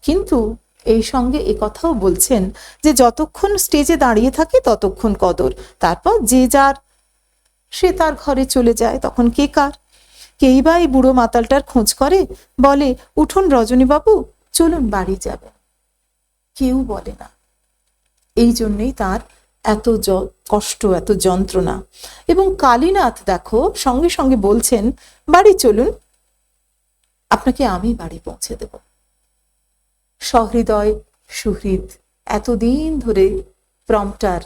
কিন্তু এই সঙ্গে এ কথাও বলছেন যে যতক্ষণ স্টেজে দাঁড়িয়ে থাকে ততক্ষণ কদর, তারপর যে যার সে তার ঘরে চলে যায়, তখন কে কার। কেই বা এই বুড়ো মাতালটার খোঁজ করে, বলে উঠুন রজনীবাবু, চলুন বাড়ি যাবে, কেউ বলে না। এই জন্যই তার এত কষ্ট, এত যন্ত্রণা। এবং কালীনাথ দেখো সঙ্গে সঙ্গে বলছেন, বাড়ি চলুন, আপনাকে আমি বাড়ি পৌঁছে দেব। সহৃদয় সুহৃদ এতদিন ধরে প্রম্পটার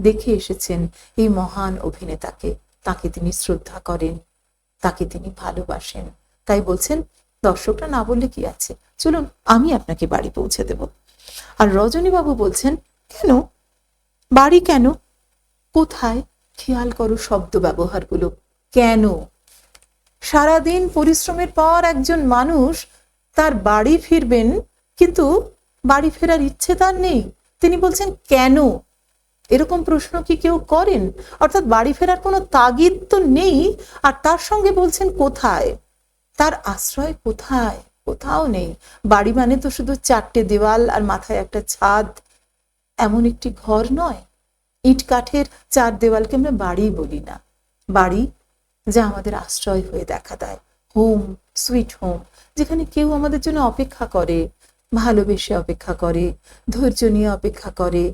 দেখে এসেছেন এই মহান অভিনেতাকে, তাকে তিনি শ্রদ্ধা করেন, তাকে তিনি ভালোবাসেন, তাই বলছেন দর্শকরা না বললে কি আছে, চলুন আমি আপনাকে বাড়ি পৌঁছে দেব। আর রজনীবাবু বলছেন, কেন বাড়ি, কেন, কোথায়, খেয়াল করো শব্দ ব্যবহারগুলো, কেন। সারাদিন পরিশ্রমের পর একজন মানুষ তার বাড়ি ফিরবেন, কিন্তু বাড়ি ফেরার ইচ্ছে তার নেই, তিনি বলছেন কেন। এরকম প্রশ্ন কি কেউ করেন? অর্থাৎ বাড়ি ফেরার কোনো তাগিদ তো নেই, আর তার সঙ্গে বলছেন কোথায়, তার আশ্রয় কোথায়, কোথাও নেই। বাড়ি মানে তো শুধু চারটে দেওয়াল আর মাথায় একটা ছাদ, এমন একটি ঘর নয়। ইট কাঠের চার দেওয়ালকে আমরা বাড়ি বলি না। বাড়ি যা আমাদের আশ্রয় হয়ে দেখা দেয়, হোম, সুইট হোম, যেখানে কেউ আমাদের জন্য অপেক্ষা করে, ভালোবেসে অপেক্ষা করে, ধৈর্য নিয়ে অপেক্ষা করে,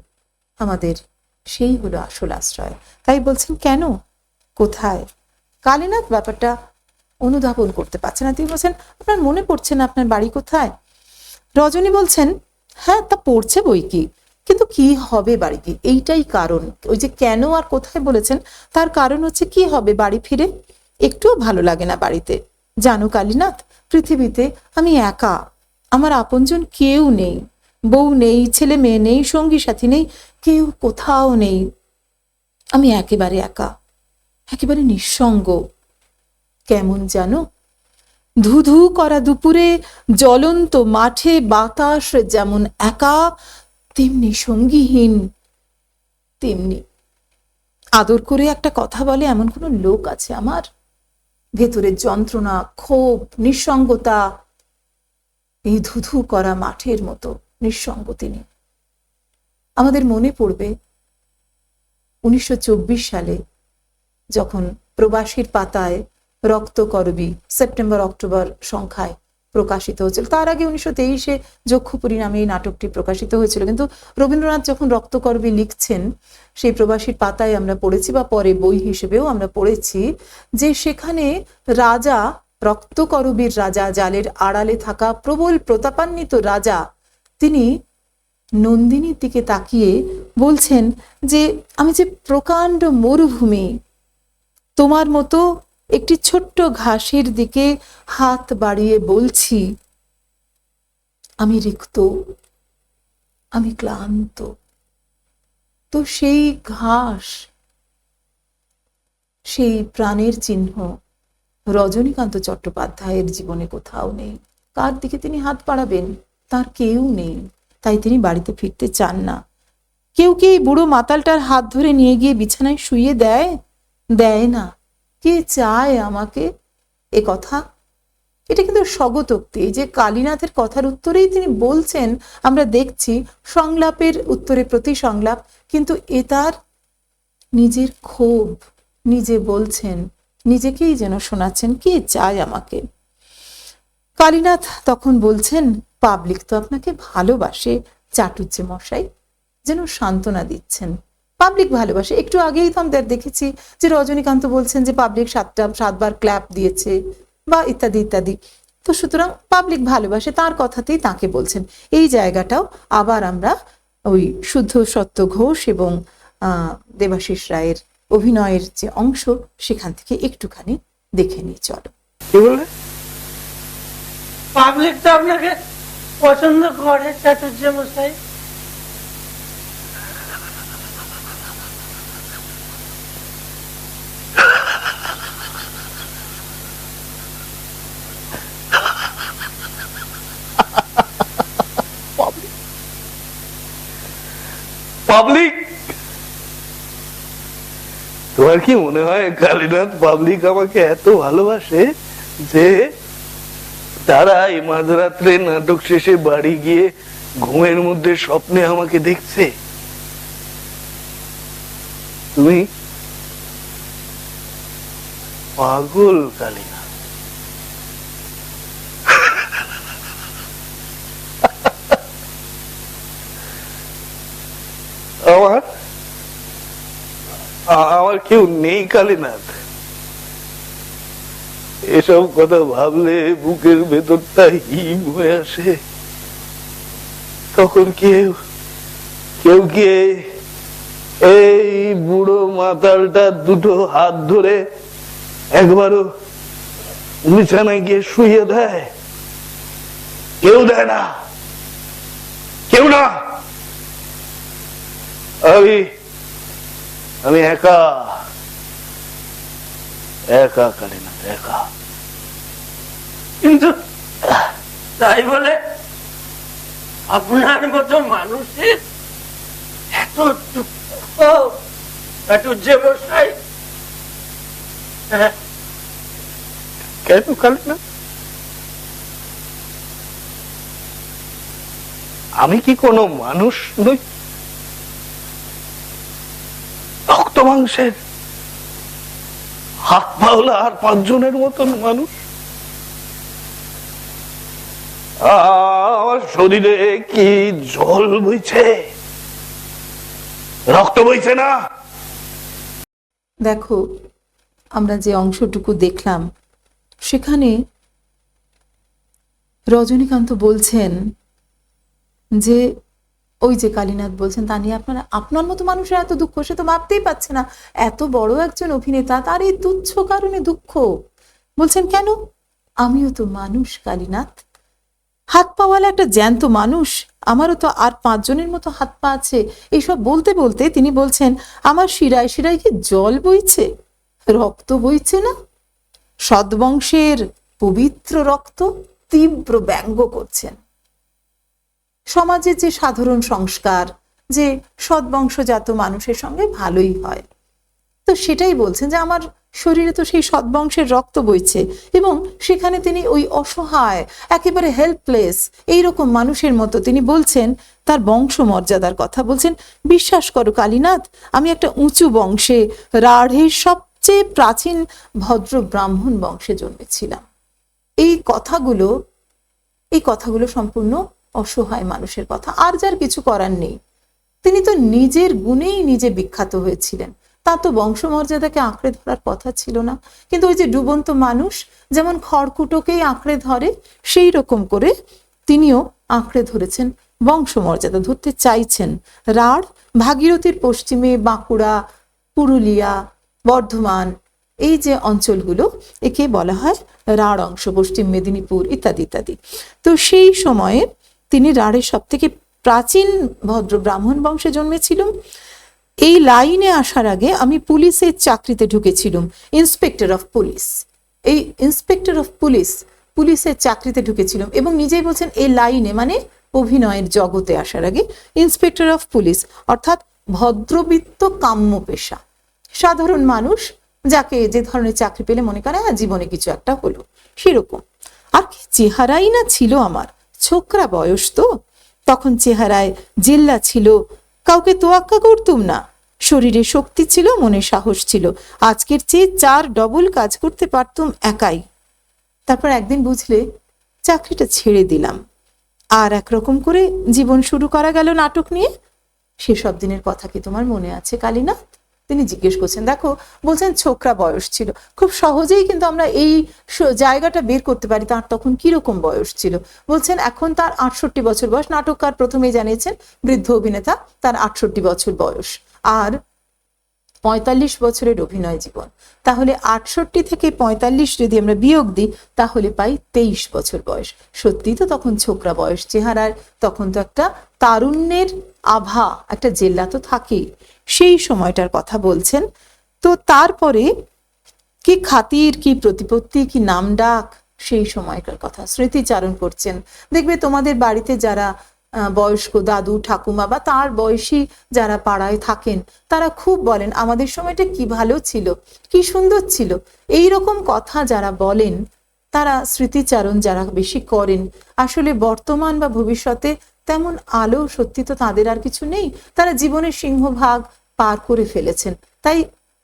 আমাদের সেই হলো আসল আশ্রয়। তাই বলছেন কেন, কোথায়। কালীনাথ ব্যাপারটা অনুধাবন করতে পারছে না, তিনি বলছেন আপনার মনে পড়ছে না আপনার বাড়ি কোথায়। রজনী বলছেন, হ্যাঁ তা পড়ছে বই কি, কিন্তু কি হবে বাড়ি কি, এইটাই কারণ। ওই যে কেন আর কোথায় বলেছেন, তার কারণ হচ্ছে কি হবে বাড়ি ফিরে, একটুও ভালো লাগে না বাড়িতে। জানো কালীনাথ, পৃথিবীতে আমি একা, আমার আপনজন কেউ নেই, বউ নেই, ছেলে মেয়ে নেই, সঙ্গী সাথী নেই, কেউ কোথাও নেই, আমি একেবারে একা, একেবারে নিঃসঙ্গ। কেমন জানো, ধুধু করা দুপুরে জ্বলন্ত মাঠে বাতাস যেমন একা, তেমনি সঙ্গীহীন, তেমনি আদর করে একটা কথা বলে এমন কোনো লোক আছে আমার? ভেতরের যন্ত্রণা, ক্ষোভ, নিঃসঙ্গতা, এই ধুধু করা মাঠের মতো নিঃসঙ্গ তিনি। আমাদের মনে পড়বে 1924 সালে যখন প্রবাসীর পাতায় রক্তকরবী সেপ্টেম্বর অক্টোবর সংখ্যায় প্রকাশিত হয়েছিল। তার আগে 1923-এ যক্ষপুরী নামে এই নাটকটি প্রকাশিত হয়েছিল, কিন্তু রবীন্দ্রনাথ যখন রক্তকরবী লিখছেন, সেই প্রবাসীর পাতায় আমরা পড়েছি, বা পরে বই হিসেবেও আমরা পড়েছি, যে সেখানে রাজা, রক্তকরবীর রাজা, জালের আড়ালে থাকা প্রবল প্রতাপান্বিত রাজা, তিনি নন্দিনীর দিকে তাকিয়ে বলছেন যে আমি যে প্রকাণ্ড মরুভূমি, তোমার মতো একটি ছোট্ট ঘাসের দিকে হাত বাড়িয়ে বলছি, আমি রিক্ত, আমি ক্লান্ত। তো সেই ঘাস, সেই প্রাণের চিহ্ন রজনীকান্ত চট্টোপাধ্যায়ের জীবনে কোথাও নেই। কার দিকে তিনি হাত বাড়াবেন, তার কেউ নেই, তাই তিনি বাড়িতে ফিরতে চান না। কেউ কি এই বুড়ো মাতালটার হাত ধরে নিয়ে গিয়ে বিছানায় শুইয়ে দেয়? দেয় না। কে চায় আমাকে, এ কথা, এটা কিন্তু স্বগতোক্তি। যে কালীনাথের কথার উত্তরেই তিনি বলছেন, আমরা দেখছি সংলাপের উত্তরে প্রতি সংলাপ, কিন্তু এ তার নিজের ক্ষোভ, নিজে বলছেন, নিজেকেই যেন শোনাচ্ছেন, কে চায় আমাকে। কালীনাথ তখন বলছেন, পাবলিক তো আপনাকে ভালোবাসে চাটুজ্জে মশাই, যেন সান্ত্বনা দিচ্ছেন। পাবলিক ভালোবাসে, একটু আগেই তো আমরা দেখেছি যে রজনীকান্ত বলছেন যে পাবলিক 7বার ক্ল্যাপ দিয়েছে বা ইত্যাদি ইত্যাদি। তো সুতরাং পাবলিক ভালোবাসে, তার কথাতেই তাকে বলছেন। এই জায়গাটাও আবার আমরা ওই শুদ্ধ সত্য ঘোষ এবং দেবাশিস রায়ের অভিনয়ের যে অংশ, সেখান থেকে একটুখানি দেখে নিই, চলো। কি বললে? পাবলিক তো আপনাকে পছন্দ করে চাটুজ্জে মশাই। পাবলিক তোমার কি মনে হয় কালীনাথ পাবলিক আমাকে এত ভালোবাসে যে তারা এই মাঝরাত্রে নাটক শেষে বাড়ি গিয়ে ঘুমের মধ্যে স্বপ্নে আমাকে দেখছে? তুমি পাগল কালীনাথ। আমার আমার কেউ নেই কালীনাথ। এসব কথা ভাবলে বুকের ভেতরটা হিম হয়ে আসে। তখন কেউ কেউ কি এই বুড়ো মাতালটা দুটো হাত ধরে একবারও বিছানায় গিয়ে শুয়ে দেয়? কেউ দেয় না, কেউ না। আমি একা একা কালীনাথ, একা। কিন্তু তাই বলে আপনার মতো মানুষের এত দুঃখ, এত ব্যবসায় কেন কালীনাথ? আমি কি কোনো মানুষ নই? রক্ত মাংসের হাত পাওলা আর 5 জনের মতন মানুষ। আমার শরীরে কি জল বইছে, রক্ত বইছে না? দেখো, আমরা যে অংশটুকু দেখলাম সেখানে রজনীকান্ত বলছেন যে ওই যে কালীনাথ বলছেন তা নিয়ে আপনার মতো মানুষের এত দুঃখ, সে তো ভাবতেই পারছে না এত বড় একজন অভিনেতা তার এই তুচ্ছ কারণে দুঃখ। বলছেন কেন? আমিও তো মানুষ কালীনাথ, হাত পাওয়ালা একটা জ্যান্ত মানুষ, আমারও তো আর 5 জনের মতো হাত পা আছে। এইসব বলতে বলতে তিনি বলছেন আমার শিরায় শিরায় কি জল বইছে, রক্ত বইছে না? সদ্বংশের পবিত্র রক্ত, তীব্র ব্যঙ্গ করছেন। সমাজের যে সাধারণ সংস্কার যে সদ্বংশজাত মানুষের সঙ্গে ভালোই হয়, তো সেটাই বলছেন যে আমার শরীরে তো সেই সদ্বংশের রক্ত বইছে। এবং সেখানে তিনি ওই অসহায় একেবারে হেল্পলেস এইরকম মানুষের মতো তিনি বলছেন তার বংশমর্যাদার কথা বলছেন। বিশ্বাস করো কালীনাথ, আমি একটা উঁচু বংশে, রাঢ়ের সবচেয়ে প্রাচীন ভদ্র ব্রাহ্মণ বংশে জন্মেছিলাম। এই কথাগুলো সম্পূর্ণ অসহায় মানুষের কথা, আর যার কিছু করার নেই। তিনি তো নিজের গুণেই নিজে বিখ্যাত হয়েছিলেন, তার তো বংশমর্যাদাকে আঁকড়ে ধরার কথা ছিল না। কিন্তু ওই যে ডুবন্ত মানুষ যেমন খড়কুটোকেই আঁকড়ে ধরে, সেই রকম করে তিনিও আঁকড়ে ধরেছেন, বংশমর্যাদা ধরতে চাইছেন। রাঢ় ভাগীরথীর পশ্চিমে বাঁকুড়া, পুরুলিয়া, বর্ধমান এই যে অঞ্চলগুলো, একে বলা হয় রাঢ় অংশ, পশ্চিম মেদিনীপুর ইত্যাদি ইত্যাদি। তো সেই সময়ে তিনি রাঢ়ের সব থেকে প্রাচীন ভদ্র ব্রাহ্মণ বংশে জন্মেছিলেন। এই লাইনে আসার আগে আমি পুলিশের চাকরিতে ঢুকেছিলাম, ইন্সপেক্টর অফ পুলিশ। এই ইন্সপেক্টর অফ পুলিশের চাকরিতে ঢুকেছিলাম। এবং নিজেই বলছেন এই লাইনে মানে অভিনয়ের জগতে আসার আগে ইন্সপেক্টর অফ পুলিশ অর্থাৎ ভদ্রবিত্ত কাম্য পেশা, সাধারণ মানুষ যাকে যে ধরনের চাকরি পেলে মনে করে হ্যাঁ জীবনে কিছু একটা হলো, সেরকম। আর কি চেহারাই না ছিল আমার, ছোকরা বয়স তো, তখন চেহারায় জেল্লা ছিল, কাউকে তোয়াক্কা করতুম না, শরীরে শক্তি ছিল, মনে সাহস ছিল, আজকের চেয়ে 4 ডবল কাজ করতে পারতুম একাই। তারপর একদিন বুঝলে চাকরিটা ছেড়ে দিলাম, আর একরকম করে জীবন শুরু করা গেল নাটক নিয়ে। সেসব দিনের কথা কি তোমার মনে আছে কালীনাথ? তিনি জিজ্ঞেস করছেন। দেখো, বলছেন ছোকরা বয়স ছিল, খুব সহজেই কিন্তু আমরা এই জায়গাটা বের করতে পারি তার তখন কিরকম বয়স ছিল। বলছেন এখন তার 68 বছর বয়স, নাটককার প্রথমেই জানিয়েছেন বৃদ্ধ অভিনেতা, তার 68 বছর বয়স আর 45 বছরের অভিনয় জীবন। তাহলে 68 থেকে 45 যদি আমরা বিয়োগ দিই তাহলে পাই 23 বছর বয়স। সত্যি তো তখন ছোকরা বয়স, চেহারার তখন তো একটা তারুণ্যের আভা, একটা জেল্লা তো থাকেই। সেই সময়টার কথা বলছেন। তো তারপরে কি খাতির, কি প্রতিপত্তি, কি নাম ডাক, সেই সময়কার কথা স্মৃতিচারণ করছেন। দেখবে তোমাদের বাড়িতে যারা বয়স্ক দাদু ঠাকুমা বা তার বয়সী যারা পাড়ায় থাকেন তারা খুব বলেন আমাদের সময়টা কি ভালো ছিল, কি সুন্দর ছিল। এই রকম কথা যারা বলেন, তারা স্মৃতিচারণ যারা বেশি করেন, আসলে বর্তমান বা ভবিষ্যতে তেমন আলো সত্যি তো তাদের আর কিছু নেই। তারা জীবনের সিংহভাগ পার করে ফেলেছেন, তাই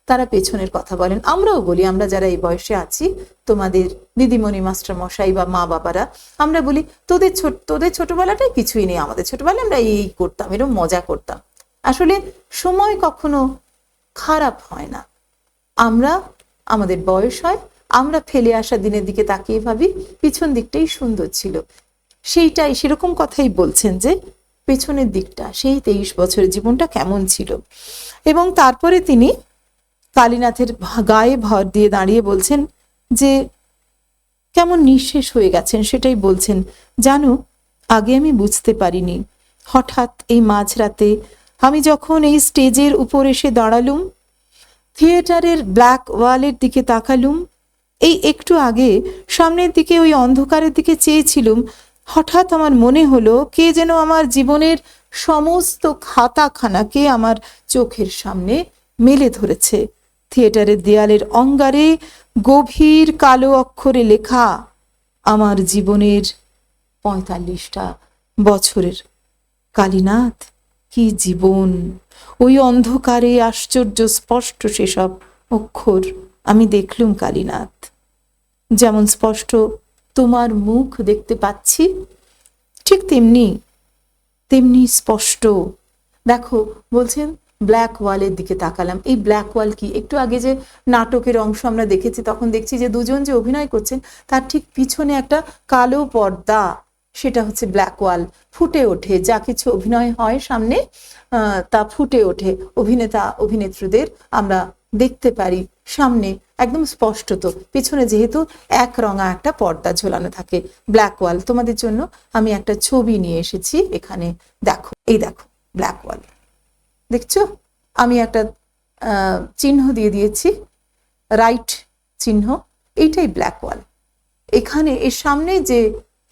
তারা পেছনের কথা বলেন। আমরাও বলি, আমরা যারা এই বয়সে আছি, তোমাদের দিদিমণি মাস্টার মশাই বা মা বাবারা, আমরা বলি তোদের ছোটবেলাটাই কিছুই নেই, আমাদের ছোটবেলায় আমরা এই করতাম, এরকম মজা করতাম। আসলে সময় কখনো খারাপ হয় না। আমাদের বয়স হয়, আমরা ফেলে আসা দিনের দিকে তাকিয়ে ভাবি পিছন দিকটাই সুন্দর ছিল। সেরকম কথাই বলছেন যে পেছনের দিকটা, সেই 23 বছরের জীবনটা কেমন ছিল। এবং তারপরে তিনি কালীনাথের গায়ে ভর দিয়ে দাঁড়িয়ে বলছেন যে কেমন নিঃশেষ হয়ে গেছেন, সেটাই বলছেন। জানো, আগে আমি বুঝতে পারিনি, হঠাৎ এই মাঝরাতে আমি যখন এই স্টেজের উপর এসে দাঁড়ালুম, থিয়েটারের ব্ল্যাক ওয়ালের দিকে তাকালুম, এই একটু আগে সামনের দিকে ওই অন্ধকারের দিকে চেয়েছিলুম, হঠাৎ আমার মনে হলো কে যেন আমার জীবনের সমস্ত খাতাখানাকে আমার চোখের সামনে মেলে ধরেছে। থিয়েটারের দেয়ালের অঙ্গারে গভীর কালো অক্ষরে লেখা আমার জীবনের 45টা বছরের। কালীনাথ, কি জীবন! ওই অন্ধকারে আশ্চর্য স্পষ্ট সেসব অক্ষর আমি দেখলুম কালীনাথ। যেমন স্পষ্ট তোমার মুখ দেখতে পাচ্ছি, ঠিক তেমনি স্পষ্ট। দেখো, বলছেন ব্ল্যাক ওয়ালের দিকে তাকালাম। এই ব্ল্যাক ওয়াল কি? একটু আগে যে নাটকের অংশ আমরা দেখেছি, তখন দেখছি যে দুজন যে অভিনয় করছেন তার ঠিক পিছনে একটা কালো পর্দা, সেটা হচ্ছে ব্ল্যাক ওয়াল। ফুটে ওঠে যা কিছু অভিনয় হয় সামনে, তা ফুটে ওঠে। অভিনেতা অভিনেত্রীদের আমরা দেখতে পারি সামনে একদম স্পষ্টত। পিছনে যেহেতু একরঙা একটা পর্দা ঝোলানো থাকে, ব্ল্যাক ওয়াল। তোমাদের জন্য আমি একটা ছবি নিয়ে এসেছি এখানে, দেখো, এই দেখো ব্ল্যাক ওয়াল, দেখছো? আমি একটা চিহ্ন দিয়ে দিয়েছি, রাইট চিহ্ন, এইটাই ব্ল্যাক ওয়াল। এখানে এর সামনে যে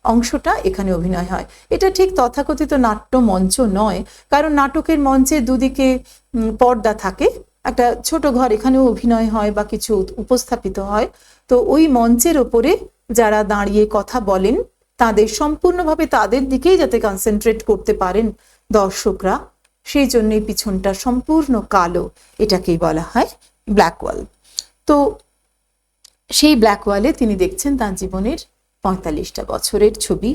অংশটা, এখানে অভিনয় হয়। এটা ঠিক তথাকথিত নাট্য মঞ্চ নয়, কারণ নাটকের মঞ্চের দুদিকে পর্দা থাকে, একটা ছোট ঘর, এখানেও অভিনয় হয় বা কিছু উপস্থাপিত হয়। তো ওই মঞ্চের ওপরে যারা দাঁড়িয়ে কথা বলেন, তাদের সম্পূর্ণভাবে তাদের দিকেই যাতে কনসেন্ট্রেট করতে পারেন দর্শকরা, সেই জন্যই পিছনটা সম্পূর্ণ কালো, এটাকেই বলা হয় ব্ল্যাক ওয়াল। তো সেই ব্ল্যাক ওয়ালে তিনি দেখছেন তার জীবনের 45টা বছরের ছবি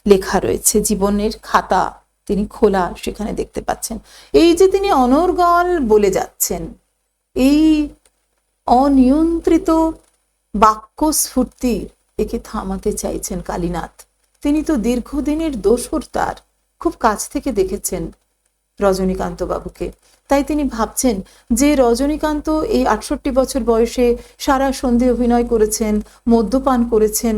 লেখা রয়েছে, জীবনের খাতা তিনি খোলা সেখানে দেখতে পাচ্ছেন। এই যে তিনি অনর্গল বলে যাচ্ছেন, এই অনিয়ন্ত্রিত বাক্যস্ফূর্তি, একে থামাতে চাইছেন কালীনাথ। তিনি তো দীর্ঘদিনের দোসর, তার খুব কাছ থেকে দেখেছেন রজনীকান্ত বাবুকে। তাই তিনি ভাবছেন যে রজনীকান্ত এই 68 বছর বয়সে সারা সন্ধে অভিনয় করেছেন, মদ্যপান করেছেন,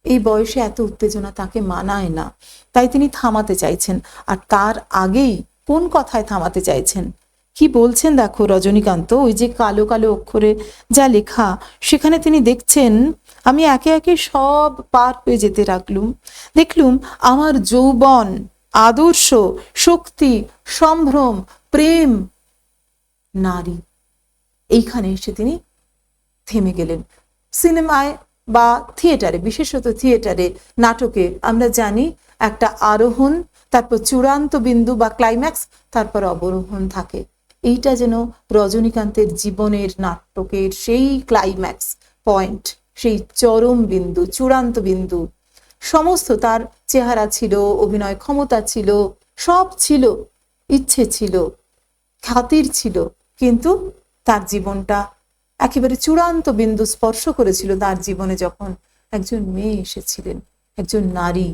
এই বয়সে এত উত্তেজনা তাকে মানায় না। তাই তিনি থামাতে চাইছেন। আর তার আগেই কোন কথায় থামাতে চাইছেন, কি বলছেন দেখো রজনীকান্ত। ওই যে কালো কালো অক্ষরে যা লেখা, সেখানে তিনি দেখছেন আমি একে একে সব পার হয়ে যেতে দেখলুম আমার যৌবন, আদর্শ, শক্তি, সম্ভ্রম, প্রেম, নারী। এইখানে এসে তিনি থেমে গেলেন। সিনেমায় বা থিয়েটারে, বিশেষত থিয়েটারে, নাটকে আমরা জানি একটা আরোহণ, তারপর চূড়ান্ত বিন্দু বা ক্লাইম্যাক্স, তারপর অবরোহণ থাকে। এইটা যেন রজনীকান্তের জীবনের নাটকের সেই ক্লাইম্যাক্স পয়েন্ট, সেই চরম বিন্দু, চূড়ান্ত বিন্দু। সমস্ত তার চেহারা ছিল, অভিনয় ক্ষমতা ছিল, সব ছিল, ইচ্ছে ছিল, খাতির ছিল, কিন্তু তার জীবনটা একেবারে চূড়ান্ত বিন্দু স্পর্শ করেছিল তার জীবনে যখন একজন মেয়ে এসেছিলেন, একজন নারী,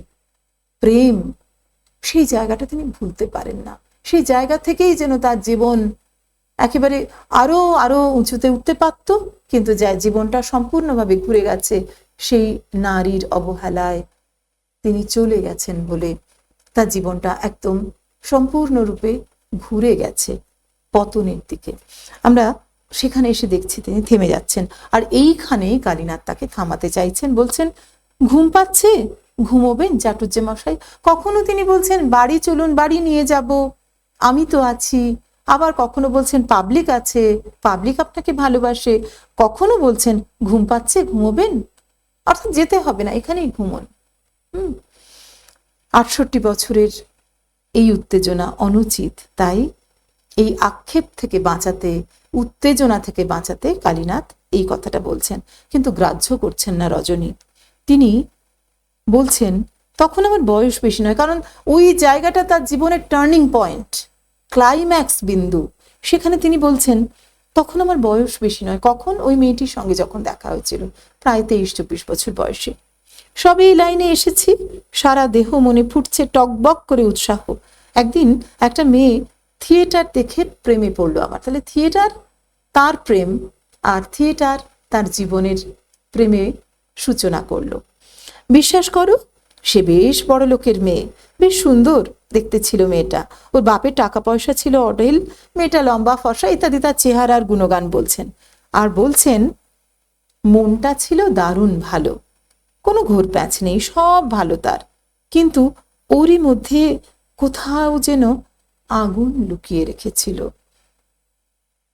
প্রেম। সেই জায়গাটা তিনি ভুলতে পারেন না। সেই জায়গা থেকেই যেন তার জীবন একেবারে আরো আরো উঁচুতে উঠতে পারত, কিন্তু যা জীবনটা সম্পূর্ণভাবে ঘুরে গেছে সেই নারীর অবহেলায়। তিনি চলে গেছেন বলে তার জীবনটা একদম সম্পূর্ণরূপে ঘুরে গেছে পতনের দিকে। আমরা সেখানে এসে দেখছি তিনি থেমে যাচ্ছেন। আর এইখানেই কালীনাথ তাকে থামাতে চাইছেন, বলছেন ঘুম পাচ্ছে, ঘুমোবেন চাটুর্যে মশাই? কখনো তিনি বলছেন বাড়ি চলুন, বাড়ি নিয়ে যাব, আমি তো আছি। আবার কখনো বলছেন পাবলিক আছে, পাবলিক আপনাকে ভালোবাসে। কখনো বলছেন ঘুম পাচ্ছে, ঘুমোবেন, অর্থাৎ যেতে হবে না, এখানেই ঘুমোন। 68 বছরের এই উত্তেজনা অনুচিত, তাই এই আক্ষেপ থেকে বাঁচাতে, উত্তেজনা থেকে বাঁচাতে কালীনাথ এই কথাটা বলছেন, কিন্তু গ্রাহ্য করছেন না রজনী। তিনি বলছেন তখন আমার বয়স বেশি নয়, কারণ ওই জায়গাটা তার জীবনের টার্নিং পয়েন্ট, ক্লাইম্যাক্স বিন্দু। সেখানে তিনি বলছেন তখন আমার বয়স বেশি নয়। কখন? ওই মেয়েটির সঙ্গে যখন দেখা হয়েছিল, প্রায় 23-24 বছর বয়সে। সবে এই লাইনে এসেছি, সারা দেহ মনে ফুটছে টকবক করে উৎসাহ। একদিন একটা মেয়ে থিয়েটার দেখে প্রেমে পড়লো আমার। তাহলে থিয়েটার তার প্রেম, আর থিয়েটার তার জীবনের প্রেমে সূচনা করলো। বিশ্বাস করো, সে বেশ বড় লোকের মেয়ে, বেশ সুন্দর দেখতে ছিল মেয়েটা। ওর বাপের টাকা পয়সা ছিল অঢেল, মেয়েটা লম্বা ফর্সা ইত্যাদি তার চেহারার গুণগান বলছেন। আর বলছেন মনটা ছিল দারুণ ভালো, কোনো ঘোর প্যাঁচ নেই, সব ভালো তার, কিন্তু ওরই মধ্যে কোথাও যেন আগুন লুকিয়ে রেখেছিল।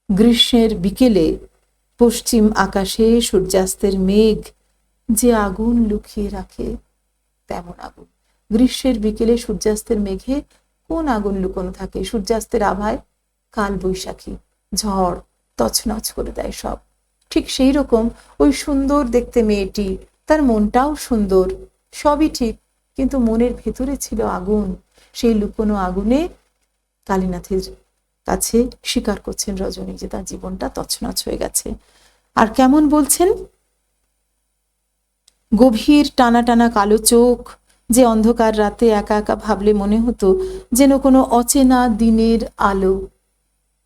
গ্রীষ্মের বিকেলে পশ্চিম আকাশে সূর্যাস্তের মেঘ যে আগুন লুকিয়ে রাখে, তেমন আগুন। গ্রীষ্মের বিকেলে সূর্যাস্তের মেঘে কোন আগুন লুকোনো থাকে? সূর্যাস্তের আভায় কাল বৈশাখী ঝড় তছনছ করে দেয় সব। ঠিক সেই রকম ওই সুন্দর দেখতে মেয়েটি, তার মনটাও সুন্দর, সবই ঠিক, কিন্তু মনের ভেতরে ছিল আগুন। সেই লুকোনো আগুনে কালীনাথের কাছে স্বীকার করছেন রজনী যে তার জীবনটা তছনছ হয়ে গেছে। আর কেমন বলছেন, গভীর টানা টানা কালো চোখ, যে অন্ধকার রাতে একা একা ভাবলে মনে হতো যেন কোনো অচেনা দিনের আলো।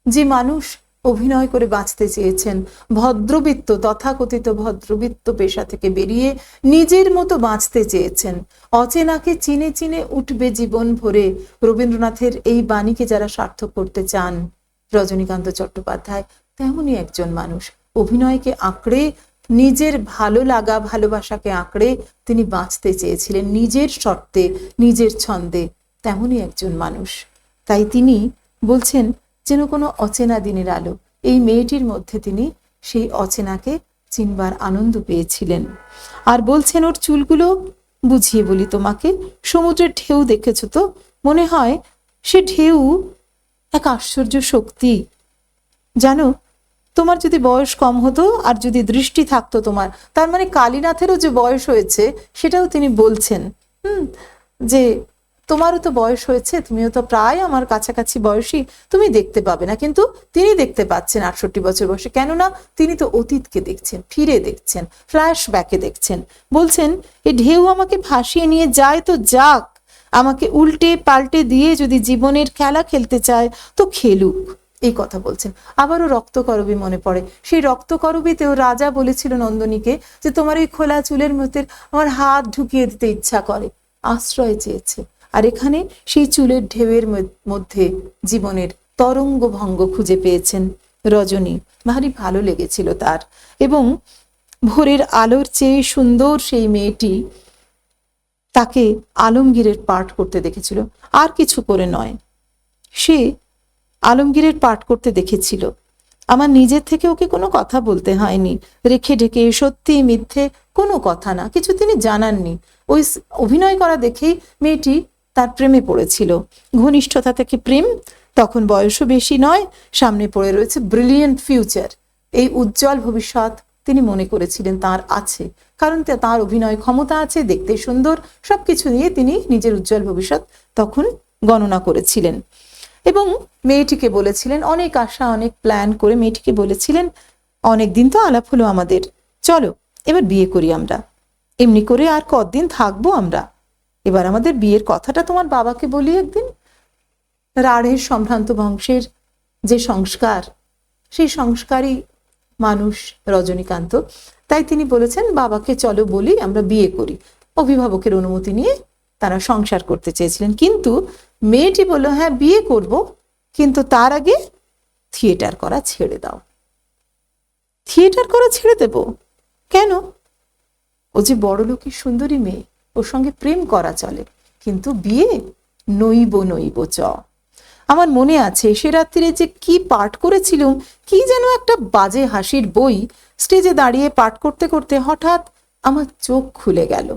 যে মানুষ অভিনয় করে বাঁচতে চেয়েছেন, ভদ্রবৃত্ত, তথাকথিত ভদ্রবৃত্ত পেশা থেকে বেরিয়ে নিজের মতো বাঁচতে চেয়েছেন, অচেনাকে চিনে চিনে উঠবে জীবন ভরে, রবীন্দ্রনাথের এই বাণীকে যারা সার্থক করতে চান, রজনীকান্ত চট্টোপাধ্যায় তেমনই একজন মানুষ। অভিনয়কে আঁকড়ে, নিজের ভালো লাগা ভালোবাসাকে আঁকড়ে তিনি বাঁচতে চেয়েছিলেন নিজের শর্তে, নিজের ছন্দে, তেমনই একজন মানুষ। তাই তিনি বলছেন যেন কোনো অচেনা দিনের আলো। এই মেয়েটির মধ্যে তিনি সেই অচেনাকে চিনবার আনন্দ পেয়েছিলেন। আর বলছেন ওর চুলগুলো, বুঝিয়ে বলি তোমাকে, সমুদ্রের ঢেউ দেখেছ তো? মনে হয় সে ঢেউ এক আশ্চর্য শক্তি। জানো, তোমার যদি বয়স কম হতো আর যদি দৃষ্টি থাকতো তোমার, তার মানে কালীনাথেরও যে বয়স হয়েছে সেটাও তিনি বলছেন, যে তোমারও তো বয়স হয়েছে, তুমিও তো প্রায় আমার কাছাকাছি বয়সী, তুমি দেখতে পাবে না, কিন্তু তিনি দেখতে পাচ্ছেন 68 বছর বয়সে। কেননা তিনি তো অতীতকে দেখছেন, ফিরে দেখছেন, ফ্ল্যাশব্যাকে দেখছেন। বলছেন এই ঢেউ আমাকে ভাসিয়ে নিয়ে যায় তো যাক, আমাকে উল্টে পাল্টে দিয়ে যদি জীবনের খেলা খেলতে চায় তো খেলুক, এই কথা বলছেন। আবারও রক্তকরবী মনে পড়ে। সেই রক্তকরবীতেও রাজা বলেছিল নন্দিনীকে যে তোমার এই খোলা চুলের মধ্যে আমার হাত ঢুকিয়ে দিতে ইচ্ছা করে, আশ্রয় চেয়েছে। আর এখানে সেই চুলের ঢেউয়ের মধ্যে জীবনের তরঙ্গ ভঙ্গ খুঁজে পেয়েছেন রজনী। ভারী ভালো লেগেছিল তার। এবং ভোরের আলোর চেয়ে সুন্দর সেই মেয়েটি, তাকে আলমগীরের পাঠ করতে দেখেছিল, আর কিছু করে নয়, সে আলমগীরের পাঠ করতে দেখেছিল। আমার নিজের থেকে ওকে কোনো কথা বলতে হয়নি, রেখে ঢেকে সত্যি মিথ্যে কোনো কথা না, কিছু তিনি জানাননি। ওই অভিনয় করা দেখেই মেয়েটি তার প্রেমে পড়েছিল। ঘনিষ্ঠতা থেকে প্রেম, তখন বয়সও বেশি নয়, সামনে পড়ে রয়েছে ব্রিলিয়েন্ট ফিউচার, এই উজ্জ্বল ভবিষ্যৎ তিনি মনে করেছিলেন তার আছে, কারণ তার অভিনয় ক্ষমতা আছে, দেখতে সুন্দর, সবকিছু নিয়ে তিনি নিজের উজ্জ্বল ভবিষ্যৎ তখন গণনা করেছিলেন। এবং মেয়েটিকে বলেছিলেন, অনেক আশা অনেক প্ল্যান করে মেয়েটিকে বলেছিলেন, অনেক দিন তো আলাপ হলো আমাদের, চলো এবার বিয়ে করি আমরা, এমনি করে আর কতদিন থাকবো আমরা, এবার আমাদের বিয়ের কথাটা তোমার বাবাকে বলি একদিন। রাঢ়ের সম্ভ্রান্ত বংশের যে সংস্কার, সেই সংস্কারী মানুষ রজনীকান্ত, তাই তিনি বলেছেন বাবাকে চলো বলি আমরা বিয়ে করি। অভিভাবকের অনুমতি নিয়ে তারা সংসার করতে চেয়েছিলেন, কিন্তু মেয়েটি বলল হ্যাঁ বিয়ে করব, কিন্তু তার আগে থিয়েটার করা ছেড়ে দাও। থিয়েটার করা ছেড়ে দেব কেন? ও যে বড় লোকের সুন্দরী মেয়ে, ওর সঙ্গে প্রেম করা চলে, কিন্তু বিয়ে নইব নইব চ। আমার মনে আছে সে রাত্রিরে যে কি পাঠ করেছিলুম, কি যেন একটা বাজে হাসির বই, স্টেজে দাঁড়িয়ে পাঠ করতে করতে হঠাৎ আমার চোখ খুলে গেল।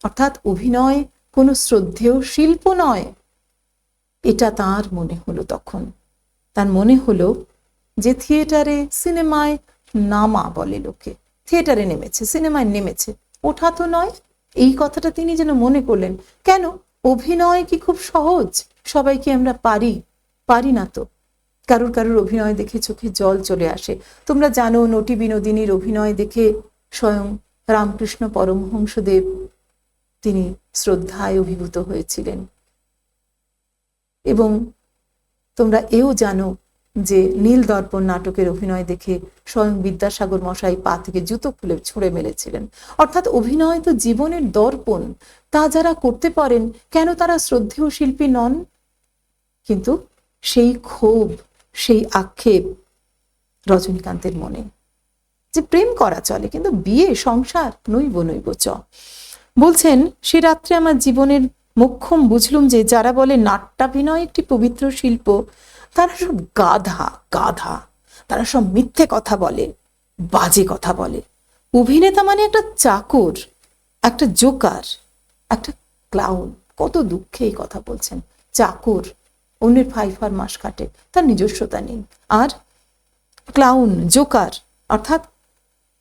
অর্থাৎ অভিনয় কোনো শ্রদ্ধেয় শিল্প নয়, এটা তার মনে হলো। তখন তার মনে হলো যে থিয়েটারে, সিনেমায় নামা বলে লোকে, থিয়েটারে নেমেছে, সিনেমায় নেমেছে, ওঠা তো নয়। এই কথাটা তিনি যেন মনে করলেন। কেন? অভিনয় কি খুব সহজ? সবাই কি আমরা পারি না তো। কারুর কারুর অভিনয় দেখে চোখে জল চলে আসে। তোমরা জানো নটি বিনোদিনীর অভিনয় দেখে স্বয়ং রামকৃষ্ণ পরমহংসদেব তিনি শ্রদ্ধায় অভিভূত হয়েছিলেন। এবং তোমরা এও জানো যে নীল দর্পণ নাটকের অভিনয় দেখে স্বয়ং বিদ্যাসাগর মশাই পা থেকে জুতো খুলে ছুঁড়ে মেরেছিলেন। অর্থাৎ অভিনয় তো জীবনের দর্পণ, তা যারা করতে পারেন কেন তারা শ্রদ্ধেয় শিল্পী নন? কিন্তু সেই ক্ষোভ, সেই আক্ষেপ রজনীকান্তের মনে, যে প্রেম করা চলে কিন্তু বিয়ে সংসার নইব নইব চ। বলছেন সে রাত্রে আমার জীবনের মোক্ষম বুঝলুম যে যারা বলে নাট্যাভিনয় একটি পবিত্র শিল্প, তারা সব গাধা, তারা সব মিথ্যে কথা বলে, বাজে কথা বলে। অভিনেতা মানে একটা চাকর, একটা জোকার, একটা ক্লাউন। কত দুঃখে এই কথা বলছেন। চাকর, অন্যের ফাইফার মাস কাটে, তার নিজস্বতা নেই। আর ক্লাউন, জোকার অর্থাৎ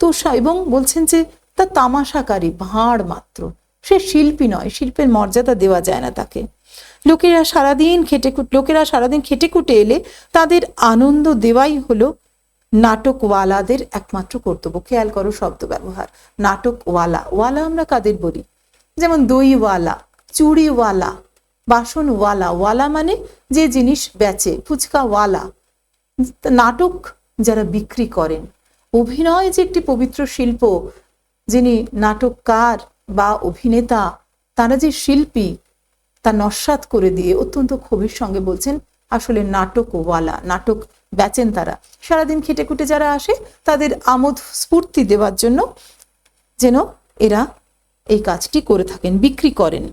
তোষা, এবং বলছেন যে তা তামাশাকারী, ভাঁড় মাত্র, সে শিল্পী নয়, শিল্পের মর্যাদা দেওয়া যায় না তাকে। লোকেরা সারাদিন খেটে খুটে এলে তাদের আনন্দ দেওয়াই হলো নাটকওয়ালাদের একমাত্র কর্তব্য। খেয়াল করো শব্দ ব্যবহার, নাটকওয়ালা। ওয়ালা আমরা কাদের বলি? যেমন দইওয়ালা, চুড়িওয়ালা, বাসনওয়ালা। ওয়ালা মানে যে জিনিস বেচে, ফুচকাওয়ালা। নাটক যারা বিক্রি করেন। অভিনয় যে একটি পবিত্র শিল্প, যিনি নাটককার বা অভিনেতা, তারা যে শিল্পী, তা নস্যাৎ করে দিয়ে অত্যন্ত ক্ষোভের সঙ্গে বলছেন আসলে নাটকওয়ালা, নাটক বেচেন তারা। সারাদিন খেটে খুটে যারা আসে তাদের আমোদ স্ফূর্তি দেওয়ার জন্য যেন এরা এই কাজটি করে থাকেন, বিক্রি করেন।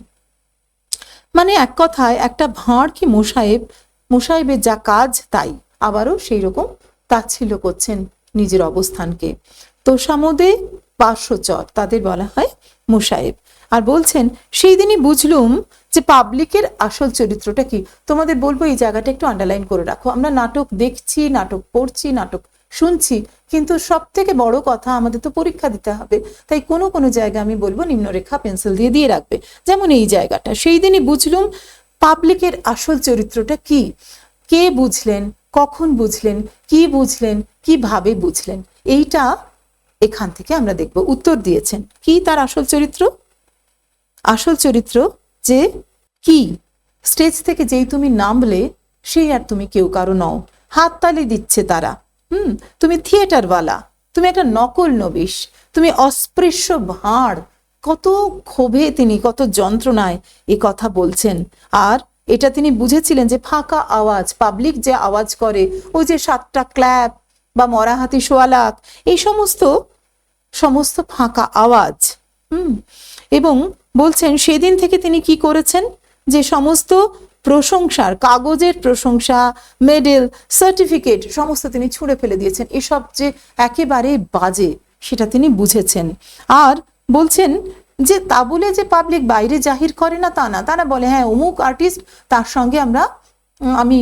মানে এক কথায় একটা ভাঁড় কি মোসাহেবের যা কাজ তাই। আবারও সেই রকম তাচ্ছিল্য করছেন নিজের অবস্থানকে। তোষামোদে পার্শ্বচর, তাদের বলা হয় মোসাহেব। আর বলছেন সেই দিনই বুঝলুম যে পাবলিকের আসল চরিত্রটা কি। তোমাদের বলবো এই জায়গাটা একটু আন্ডারলাইন করে রাখো। আমরা নাটক দেখছি, নাটক পড়ছি, নাটক শুনছি, কিন্তু সব থেকে বড় কথা আমাদের তো পরীক্ষা দিতে হবে। তাই কোনো জায়গায় আমি বলবো নিম্নরেখা পেন্সিল দিয়ে রাখবে। যেমন এই জায়গাটা, সেই দিনই বুঝলুম পাবলিকের আসল চরিত্রটা কি। কে বুঝলেন, কখন বুঝলেন, কি বুঝলেন, কিভাবে বুঝলেন, এইটা এখান থেকে আমরা দেখব। উত্তর দিয়েছেন কি তার আসল চরিত্র? আসল চরিত্র যে কি, স্টেজ থেকে যেই তুমি নামলে সেই আর তুমি কেউ কারো নও। হাততালি দিচ্ছে তারা। তুমি থিয়েটারওয়ালা, তুমি একটা নকল নবিশ, তুমি অস্পৃশ্য ভাঁড়। কত ক্ষোভে তিনি, কত যন্ত্রণায় এ কথা বলছেন। আর এটা তিনি বুঝেছিলেন যে ফাঁকা আওয়াজ, পাবলিক যে আওয়াজ করে, ওই যে 7টা ক্ল্যাপ বা মরাহাতি সোয়ালাক, এই সমস্ত ফাঁকা আওয়াজ। এবং বলছেন সেদিন থেকে তিনি কি করেছেন, যে সমস্ত প্রশংসার, কাগজের প্রশংসা, মেডেল, সার্টিফিকেট সমস্ত তিনি ছুঁড়ে ফেলে দিয়েছেন। এসব যে একেবারে বাজে সেটা তিনি বুঝেছেন। আর বলছেন যে তা বলে যে পাবলিক বাইরে জাহির করে না তা না, তারা বলে হ্যাঁ অমুক আর্টিস্ট, তার সঙ্গে আমি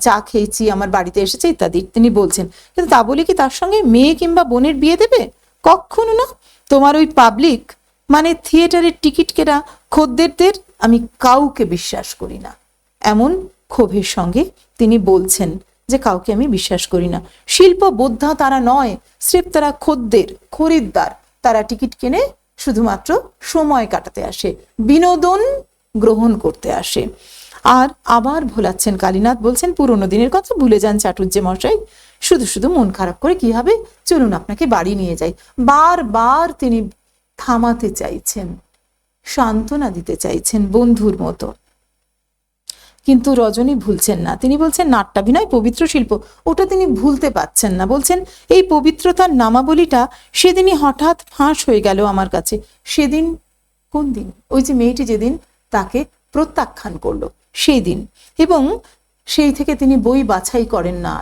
চা খেয়েছি, আমার বাড়িতে এসেছে ইত্যাদি তিনি বলছেন। কিন্তু তা বলে কি তার সঙ্গে মেয়ে কিংবা বোনের বিয়ে দেবে? কখনো না। তোমার ওই পাবলিক মানে থিয়েটারের টিকিট কেনা খদ্দেরদের আমি কাউকে বিশ্বাস করি না। এমন ক্ষোভের সঙ্গে তিনি বলছেন যে কাউকে আমি বিশ্বাস করি না। শিল্প বোদ্ধা তারা নয়, স্রেফ তারা খরিদ্দার। তারা টিকিট কিনে শুধুমাত্র সময় কাটাতে আসে, বিনোদন গ্রহণ করতে আসে। আর আবার ভোলাচ্ছেন কালীনাথ, বলছেন পুরোনো দিনের কথা ভুলে যান চাটুর্যে মশাই, শুধু মন খারাপ করে কি হবে, চলুন আপনাকে বাড়ি নিয়ে যাই। বারবার তিনি থামাতে চাইছেন, সান্ত্বনা দিতে চাইছেন বন্ধুর মতো, কিন্তু রজনী ভুলছেন না। তিনি বলছেন নাট্যাভিনয় পবিত্র শিল্প, ওটা তিনি ভুলতে পারছেন না। বলছেন এই পবিত্রতার নামাবলীটা সেদিনই হঠাৎ ফাঁস হয়ে গেল আমার কাছে। সেদিন কোন দিন? ওই যে মেয়েটি যেদিন তাকে প্রত্যাখ্যান করলো সেই দিন। এবং সেই থেকে তিনি বই বাছাই করেন না,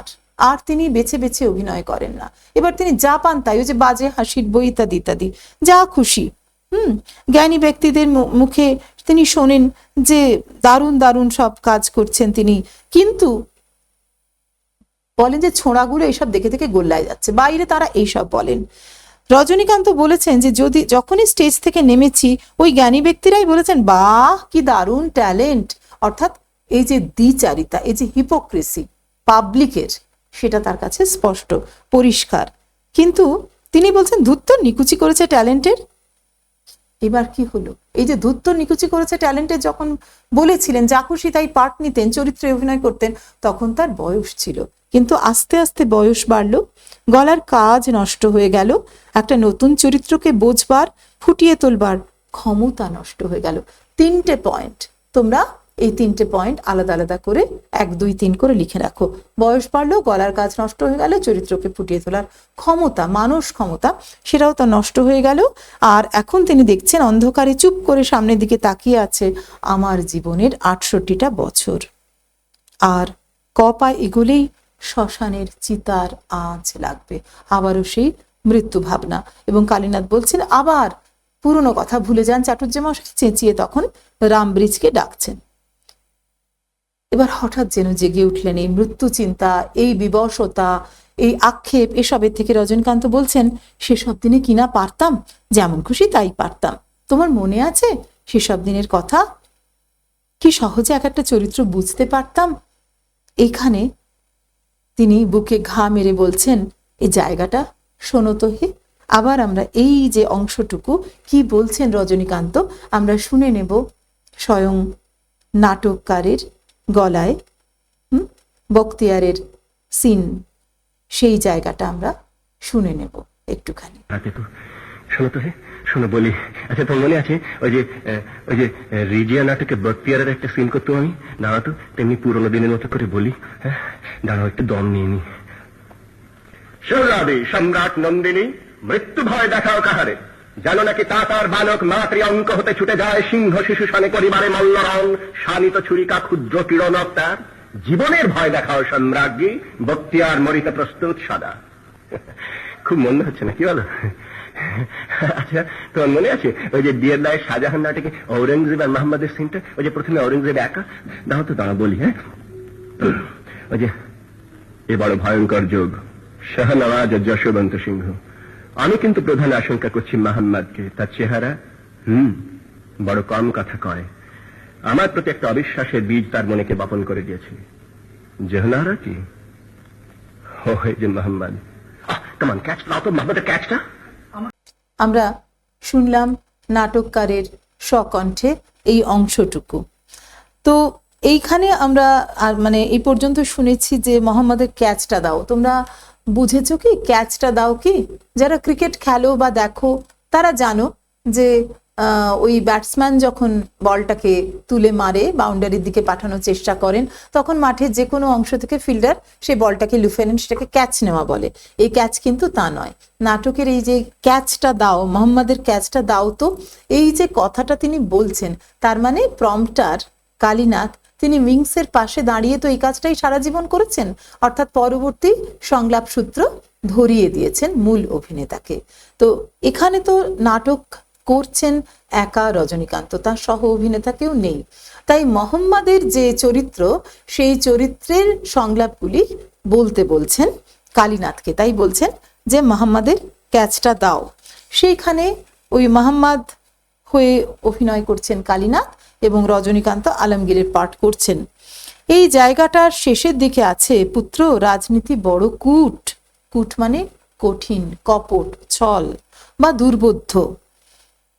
আর তিনি বেছে বেছে অভিনয় করেন না। এবার তিনি যা পান তাই, ওই যে বাজে হাসির বই ইত্যাদি ইত্যাদি, যা খুশি জ্ঞানী ব্যক্তিদের মুখে তিনি শোনেন যে দারুণ দারুণ সব কাজ করছেন তিনি, কিন্তু বলেন যে ছোঁড়াগুলো এইসব দেখে দেখে গোল্লায় যাচ্ছে, বাইরে তারা এইসব বলেন। রজনীকান্ত বলেছেন যে যখনই স্টেজ থেকে নেমেছি ওই জ্ঞানী ব্যক্তিরাই বলেছেন বাহ কি দারুণ ট্যালেন্ট, অর্থাৎ এই যে দ্বিচারিতা, এই যে হিপোক্রেসি পাবলিকের, সেটা তার কাছে স্পষ্ট পরিষ্কার। কিন্তু তিনি বলছেন ধুত্তর নিকুচি করেছে ট্যালেন্টের। এবার কি হলো? এই যে ধুত্তর নিকুচি করেছে ট্যালেন্টের যখন বলেছিলেন, যা খুশি তাই পার্ট নিতেন, চরিত্রে অভিনয় করতেন, তখন তার বয়স ছিল, কিন্তু আস্তে আস্তে বয়স বাড়লো, গলার কাজ নষ্ট হয়ে গেল, একটা নতুন চরিত্রকে বোঝবার, ফুটিয়ে তোলবার ক্ষমতা নষ্ট হয়ে গেল। 3টে পয়েন্ট, তোমরা এই 3টে পয়েন্ট আলাদা আলাদা করে 1, 2, 3 করে লিখে রাখো। বয়স বাড়লো, গলার কাজ নষ্ট হয়ে গেল, চরিত্রকে ফুটিয়ে তোলার ক্ষমতা, মানস ক্ষমতা, সেটাও তো নষ্ট হয়ে গেল। আর এখন তিনি দেখছেন অন্ধকারে চুপ করে সামনের দিকে তাকিয়ে আছে আমার জীবনের 68টা বছর, আর পায়ে এগোলেই শ্মশানের চিতার আঁচ লাগবে, আবারও সেই মৃত্যু ভাবনা। এবং কালীনাথ বলছেন আবার পুরনো কথা ভুলে যান চাটুর্যমশাই, চেঁচিয়ে তখন রামব্রিজকে ডাকছেন। এবার হঠাৎ যেন জেগে উঠলেন এই মৃত্যু চিন্তা, এই বিবশতা, এই আক্ষেপ, এসবের থেকে রজনীকান্ত বলছেন সেসব দিনে কিনা পারতাম, যেমন খুশি তাই পারতাম। তোমার মনে আছে সেসব দিনের কথা? কি সহজে এক একটা চরিত্র বুঝতে পারতাম। এখানে তিনি বুকে ঘা মেরে বলছেন এই জায়গাটা শোনো তো হে। আবার আমরা এই যে অংশটুকু কি বলছেন রজনীকান্ত আমরা শুনে নেব স্বয়ং নাটককারের গলায়। বখতিয়ারের সিন, সেই জায়গাটা আমরা শুনে নেব একটুখানি। শোনো তো হে, শোনো বলি। আচ্ছা তোমার মনে আছে ওই যে রিজিয়া নাটকে বখতিয়ারের একটা সিন করতাম আমি? দাঁড়া তো, তেমনি পুরোনো দিনের মতো করে বলি। হ্যাঁ দাঁড়াও, একটু দম নিয়ে নি। সৌরাবি সম্রাট নন্দিনী, মৃত্যু ভয় দেখাও কাহারে, জানো নাকি তা তার বালক মাতৃ অঙ্ক হতে ছুটে যায় সিংহ শিশু শানে পরিবারে মল্লরণ, শানিত ছুরিকা ক্ষুদ্র কিরণ তার, জীবনের ভয় দেখাও সম্রাজ্ঞী, বখতিয়ার মরিতে প্রস্তুত সদা। খুব মনে হচ্ছে না, কি বলো? আচ্ছা তোমার মনে আছে ওই যে বিয়ের দায় শাহজাহান নাটকে ঔরঙ্গজেব আর মোহাম্মদের সিনটা? ওই যে প্রথমে ঔরঙ্গজেব একা, দাঁড়াও তো দাঁড়া বলি। হ্যাঁ ওই যে এ বড় ভয়ঙ্কর যোগ, শাহনওয়াজ আর যশোবন্ত সিংহ, আমি কিন্তু প্রধান আশঙ্কা করছি মোহাম্মদকে। তার চেহারা বড় কম কথা কয়, আমার প্রতি একটা অবিশ্বাসের বীজ তার মনেকে বপন করে দিয়েছে। জহনারা কি ও যে মোহাম্মদ, কেমন ক্যাচ নাও তো মোহাম্মদের ক্যাচটা। আমরা শুনলাম নাটককারের স্বকণ্ঠে এই অংশটুকু। তো এইখানে আমরা মানে এই পর্যন্ত শুনেছি যে মোহাম্মদের ক্যাচটা দাও। তোমরা বুঝেছো কি ক্যাচটা দাও কি? যারা ক্রিকেট খেলো বা দেখো তারা জানো যে ওই ব্যাটসম্যান যখন বলটাকে তুলে মারে, বাউন্ডারির দিকে পাঠানোর চেষ্টা করেন, তখন মাঠের যে কোনো অংশ থেকে ফিল্ডার সেই বলটাকে লুফে নেন, সেটাকে ক্যাচ নেওয়া বলে। এই ক্যাচ কিন্তু তা নয়। নাটকের এই যে ক্যাচটা দাও, মোহাম্মদের ক্যাচটা দাও, তো এই যে কথাটা তিনি বলছেন, তার মানে প্রম্পটার কালীনাথ তিনি উইংসের পাশে দাঁড়িয়ে তো এই কাজটাই সারা জীবন করেছেন, অর্থাৎ পরবর্তী সংলাপ সূত্র ধরিয়ে দিয়েছেন মূল অভিনেতাকে। তো এখানে তো নাটক করছেন একা রজনীকান্ত, তার সহ অভিনেতা কেউ নেই। তাই মোহাম্মদের যে চরিত্র, সেই চরিত্রের সংলাপগুলি বলতে বলছেন কালীনাথকে। তাই বলছেন যে মোহাম্মদের ক্যাচটা দাও। সেইখানে ওই মোহাম্মদ হয়ে অভিনয় করছেন কালীনাথ এবং রজনীকান্ত আলমগীরের পাঠ করছেন। এই জায়গাটার শেষের দিকে আছে পুত্র, রাজনীতি বড় কূট। কূট মানে কঠিন, কপট, ছল বা দুর্বোধ্য।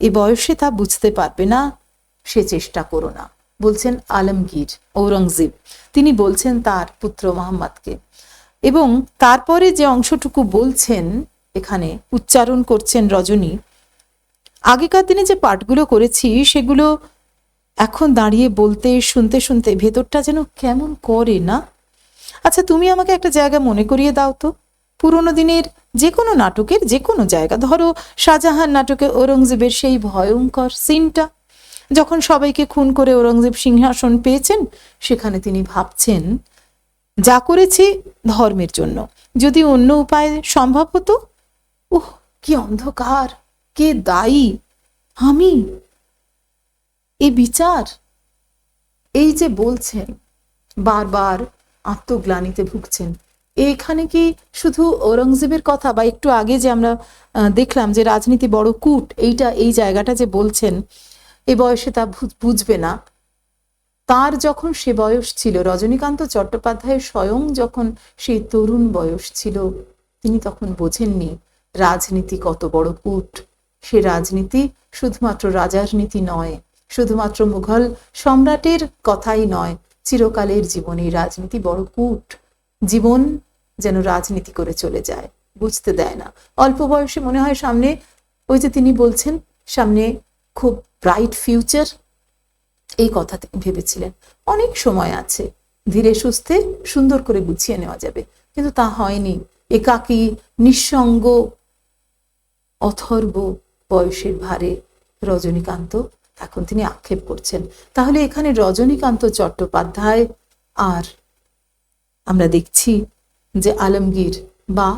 এই বয়সে তা বুঝতে পারবে না, সে চেষ্টা করো না, বলছেন আলমগীর, ঔরঙ্গজেব। তিনি বলছেন তার পুত্র মোহাম্মদকে। এবং তারপরে যে অংশটুকু বলছেন, এখানে উচ্চারণ করছেন রজনী, আগেকার দিনে যে পাঠগুলো করেছি সেগুলো এখন দাঁড়িয়ে বলতে শুনতে শুনতে ভেতরটা যেন কেমন করে না। আচ্ছা তুমি আমাকে একটা জায়গা মনে করিয়ে দাও তো, পুরোনো দিনের যে কোনো নাটকের যে কোনো জায়গা, ধরো শাহজাহান নাটকে ঔরঙ্গজেবের সেই ভয়ঙ্কর সিনটা, যখন সবাইকে খুন করে ঔরঙ্গজেব সিংহাসন পেয়েছেন, সেখানে তিনি ভাবছেন যা করেছি ধর্মের জন্য, যদি অন্য উপায়ে সম্ভব হতো, উহ কি অন্ধকার, কে দায়ী, আমি, এই বিচার, এই যে বলছেন, বারবার আত্মগ্লানিতে ভুগছেন। এখানে কি শুধু ঔরঙ্গজেবের কথা, বা একটু আগে যে আমরা দেখলাম যে রাজনীতি বড় কূট, এই জায়গাটা যে বলছেন, এই বয়সে তা বুঝবে না। তার যখন সে বয়স ছিল, রজনীকান্ত চট্টোপাধ্যায় স্বয়ং যখন সেই তরুণ বয়স ছিল, তিনি তখন বোঝেননি রাজনীতি কত বড় কূট। সে রাজনীতি শুধুমাত্র রাজার নীতি নয়, শুধুমাত্র মুঘল সম্রাটের কথাই নয়, চিরকালের জীবনে রাজনীতি বড় কূট। জীবন যেন রাজনীতি করে চলে যায়, বুঝতে দেয় না। অল্প বয়সে মনে হয় সামনে, ওই যে তিনি বলছেন সামনে খুব ব্রাইট ফিউচার, এই কথা তিনি ভেবেছিলেন। অনেক সময় আছে, ধীরে সুস্থে সুন্দর করে গুছিয়ে নেওয়া যাবে, কিন্তু তা হয়নি। একাকী, নিঃসঙ্গ, অথর্ব বয়সের ভারে রজনীকান্ত, এখন তিনি আক্ষেপ করছেন। তাহলে এখানে রজনীকান্ত চট্টোপাধ্যায় আর আমরা দেখছি যে আলমগীর বা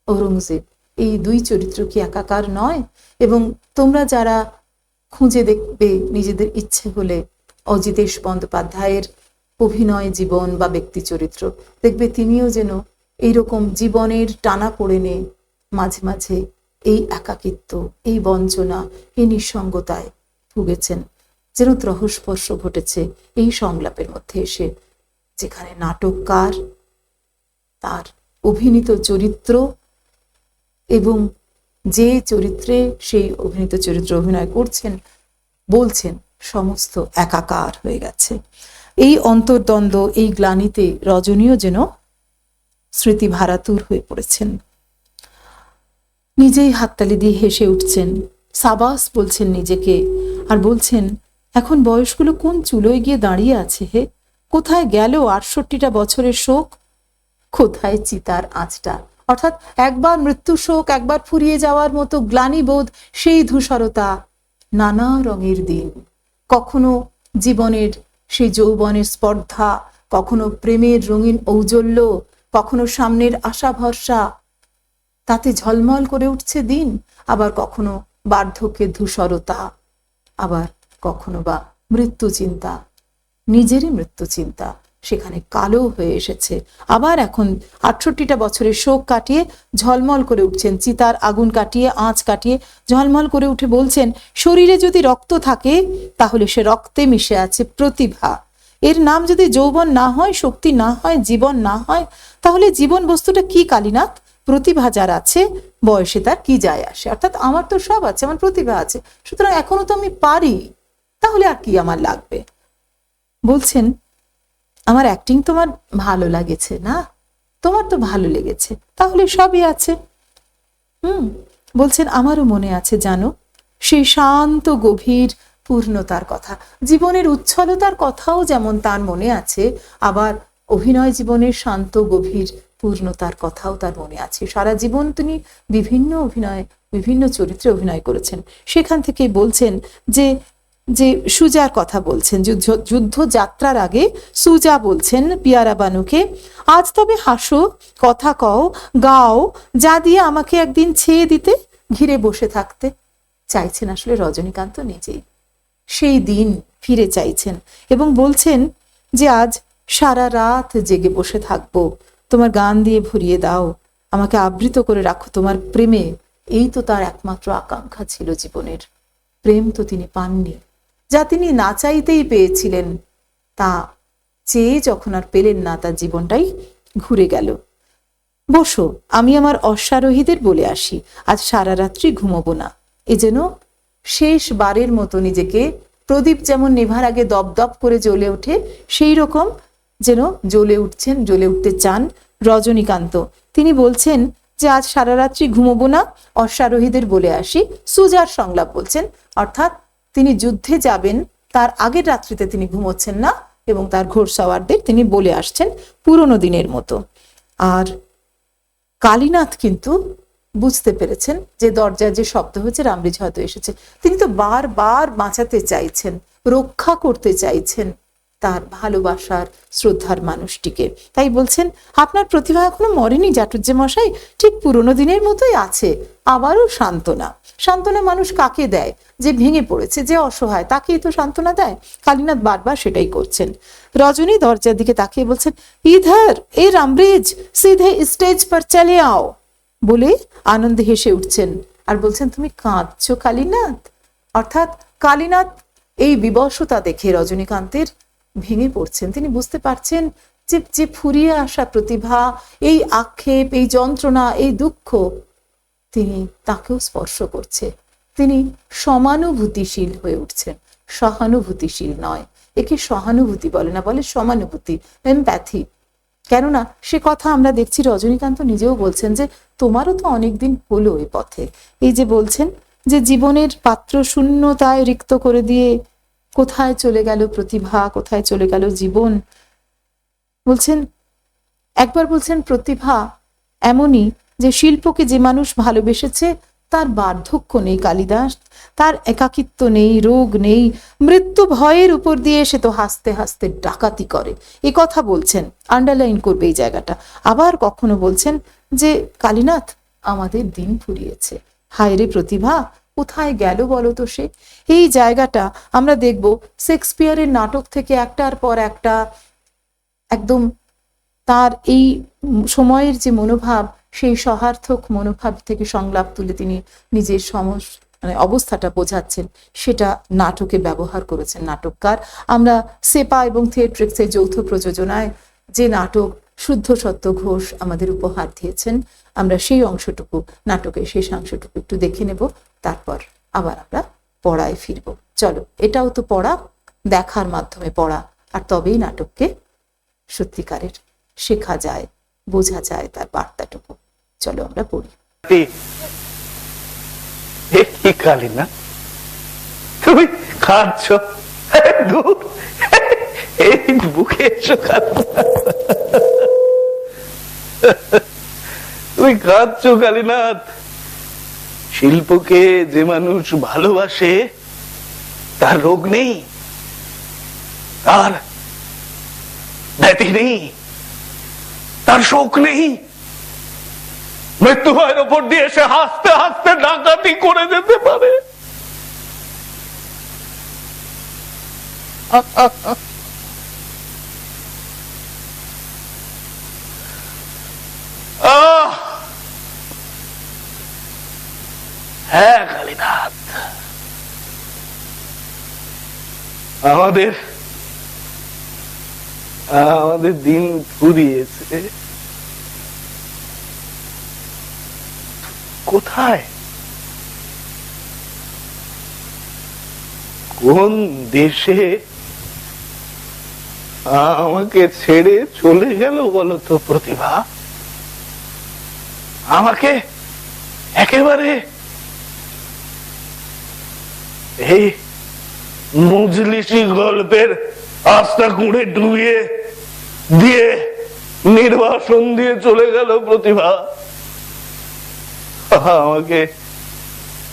ঔরঙ্গজেব, এই দুই চরিত্র কি একাকার নয়? এবং তোমরা যারা খুঁজে দেখবে নিজেদের ইচ্ছে হলে অজিতেশ বন্দ্যোপাধ্যায়ের অভিনয় জীবন বা ব্যক্তি চরিত্র, দেখবে তিনিও যেন এইরকম জীবনের টানা পড়েনে মাঝে মাঝে এই একাকিত্ব, এই বঞ্চনা, এই নিঃসঙ্গতায় ভুগেছেন। যেন ত্রহস্পর্শ ঘটেছে এই সংলাপের মধ্যে এসে, যেখানে নাটককার তার অভিনীত চরিত্র এবং যে চরিত্রে সেই অভিনীত চরিত্র অভিনয় করছেন, বলছেন, সমস্ত একাকার হয়ে গেছে। এই অন্তর্দ্বন্দ্ব, এই গ্লানিতে রজনীও যেন স্মৃতি ভারাতুর হয়ে পড়েছেন। নিজেই হাততালি দিয়ে হেসে উঠছেন, সাবাস বলছেন নিজেকে, আর বলছেন এখন বয়সগুলো কোন চুলোয় গিয়ে দাঁড়িয়ে আছে হে? কোথায় গেল ৬৮টা বছরের শোক? কোথায় চিতার আঁচটা? অর্থাৎ একবার মৃত্যু শোক, একবার ফুরিয়ে যাওয়ার মতো গ্লানিবোধ, সেই ধূসরতা, নানা রঙের দিন, কখনো জীবনের সেই যৌবনের স্পর্ধা, কখনো প্রেমের রঙিন ঔজ্জ্বল্য, কখনো সামনের আশা ভরসা, তাতে ঝলমল করে উঠছে দিন, আবার কখনো বার্ধক্যের ধূসরতা, আবার কখনো বা মৃত্যু চিন্তা, নিজেরই মৃত্যু চিন্তা সেখানে কালো হয়ে এসেছে। আবার এখন ৬৮টা বছরের শোক কাটিয়ে ঝলমল করে উঠছেন, চিতার আগুন কাটিয়ে, আঁচ কাটিয়ে ঝলমল করে উঠে বলছেন, শরীরে যদি রক্ত থাকে তাহলে সে রক্তে মিশে আছে প্রতিভা। এর নাম যদি যৌবন না হয়, শক্তি না হয়, জীবন না হয়, তাহলে জীবন বস্তুটা কি কালীনাথ? প্রতিভা যার আছে, বয়সে তার কি যায় আসে? অর্থাৎ আমার তো সব আছে, আমার প্রতিভা আছে, সুতরাং এখনো তো আমি পারি, তাহলে আর কি আমার লাগবে? বলছেন আমার অ্যাক্টিং তোমার ভালো লাগেছে না, তোমার তো ভালো লেগেছে, তাহলে সবই আছে। বলছেন আমারও মনে আছে জানো, সেই শান্ত গভীর পূর্ণতার কথা, জীবনের উচ্ছলতার কথাও যেমন তার মনে আছে, আবার অভিনয় জীবনের শান্ত গভীর পূর্ণতার কথাও তার মনে আছে। সারা জীবন তিনি বিভিন্ন চরিত্রে অভিনয় করেছেন। সেখান থেকে বলছেন যে যে সুজার কথা বলছেন, যুদ্ধ যাত্রার আগে সুজা বলছেন পিয়ারা বানুকে, আজ তবে হাসো, কথা কও, গাও, যা দিয়ে আমাকে একদিন ছেয়ে দিতে, ঘিরে বসে থাকতে। চাইছেন আসলে রজনীকান্ত নিজেই সেই দিন ফিরে চাইছেন, এবং বলছেন যে আজ সারা রাত জেগে বসে থাকবো, তোমার গান দিয়ে ভরিয়ে দাও, আমাকে আবৃত করে রাখো তোমার প্রেমে। এই তো তার একমাত্র আকাঙ্ক্ষা ছিল জীবনের। প্রেম তো তিনি পাননি, যা তিনি না চাইতেই পেয়েছিলেন, তা চেয়ে যখন আর পেলেন না, তার জীবনটাই ঘুরে গেল। বসো, আমি আমার অশ্বারোহীদের বলে আসি, আজ সারা রাত্রি ঘুমোবো না। এ যেন শেষবারের মতো নিজেকে, প্রদীপ যেমন নেভার আগে দপদপ করে জ্বলে ওঠে, সেই রকম যেন জ্বলে উঠছেন, জ্বলে উঠতে চান রজনীকান্ত। তিনি বলছেন যে আজ সারা রাত্রি ঘুমোবো না, অশ্বারোহীদের বলে আসি। সুজার সংলাপ বলছেন, অর্থাৎ তিনি যুদ্ধে যাবেন তার আগের রাত্রিতে তিনি ঘুমোচ্ছেন না, এবং তার ঘোড়সওয়ারদের তিনি বলে আসছেন পুরনো দিনের মতো। আর কালীনাথ কিন্তু বুঝতে পেরেছেন যে দরজায় যে শব্দ হয়েছে রামরিজ হয়তো এসেছে। তিনি তো বারবার বাঁচাতে চাইছেন, রক্ষা করতে চাইছেন তার ভালোবাসার শ্রদ্ধার মানুষটিকে। তাই বলছেন, আপনার প্রতিভা এখনো মরেনি চাটুর্যে মশাই, ঠিক পুরোনো দিনের মতোই আছে। আবারও সান্ত্বনা। সান্ত্বনা মানুষ কাকে দেয়? যে ভেঙে পড়েছে, যে অসহায়, তাকেই তো সান্ত্বনা দেয়। কালীনাথ বারবার সেটাই করছেন। রজনী দরজার দিকে তাকিয়ে বলছেন, ইধার এ রামরিজ সিধে স্টেজ পর চলে আও বলে আনন্দে হেসে উঠছেন আর বলছেন, তুমি কাঁদছো কালীনাথ? অর্থাৎ কালীনাথ এই বিবশতা দেখে রজনীকান্তের ভেঙে পড়ছেন। তিনি বুঝতে পারছেন যে যে ফুরিয়ে আসা প্রতিভা, এই আক্ষেপ, এই যন্ত্রণা, এই দুঃখ তিনি তাকেও স্পর্শ করছে। তিনি সমানুভূতিশীল হয়ে উঠছেন, সহানুভূতিশীল নয়। একে সহানুভূতি বলে না, বলে সমানুভূতি, এমপ্যাথি। কেননা সে কথা আমরা দেখছি রজনীকান্ত নিজেও বলছেন যে তোমারও তো অনেকদিন হলো এ পথে। এই যে বলছেন যে জীবনের পাত্র শূন্যতায় রিক্ত করে দিয়ে কোথায় চলে গেল প্রতিভা, কোথায় চলে গেল জীবন। বলছেন, একবার বলছেন প্রতিভা এমনই যে শিল্পকে যে মানুষ ভালোবেসেছে তার বার্ধক্য নেই কালিদাস, তার একাকিত্ব নেই, রোগ নেই, মৃত্যু ভয়ের উপর দিয়ে সে তো হাসতে হাসতে ডাকাতি করে। এ কথা বলছেন, আন্ডারলাইন করবে এই জায়গাটা। আবার কখনো বলছেন যে কালীনাথ আমাদের দিন ফুরিয়েছে, হায় রে প্রতিভা কোথায় গেল বলো তো সে। এই জায়গাটা আমরা দেখব শেক্সপিয়ারের নাটক থেকে একটার পর একটা একদম তার এই সময়ের যে মনোভাব, সেই সহার্থক মনোভাব থেকে সংলাপ তুলে তিনি নিজের অবস্থাটা বোঝাচ্ছেন, সেটা নাটকে ব্যবহার করেছেন নাটককার। আমরা সেপা এবং থিয়েট্রিক্সের যৌথ প্রযোজনায় যে নাটক শুদ্ধ সত্য ঘোষ আমাদের উপহার দিয়েছেন, আমরা সেই অংশটুকু, নাটকের শেষ অংশটুকু একটু দেখে নেব, তারপর আবার আমরা পড়ায় ফিরব। চলো, এটাও তো পড়া, দেখার মাধ্যমে পড়া, আর তবেই নাটককে সত্যিকারের শেখা যায়, বোঝা যায় তার বার্তাটুকু। চলো আমরা পড়ি। কি কালীনাথ, তুমি কাঁদছ? এই বুকে এসো, তুমি কাঁদছ কালীনাথ। শিল্পকে যে মানুষ ভালোবাসে তার রোগ নেই, তার ব্যথি নেই, তার শোক নেই। মৃত্যু ভয়ের ওপর দিয়ে সে হাসতে হাসতে ডাকাতি করে যেতে পারে। হ্যাঁ কালীনাথ, আমাদের দিন ফুরিয়েছে। কোথায়, কোন দেশে আমাকে ছেড়ে চলে গেল বলতো প্রতিভা? আমাকে একেবারে এই মজলিসি গল্পের আস্থা কুঁড়ে ডুবিয়ে দিয়ে নির্বাসন দিয়ে চলে গেল প্রতিভা। আমাকে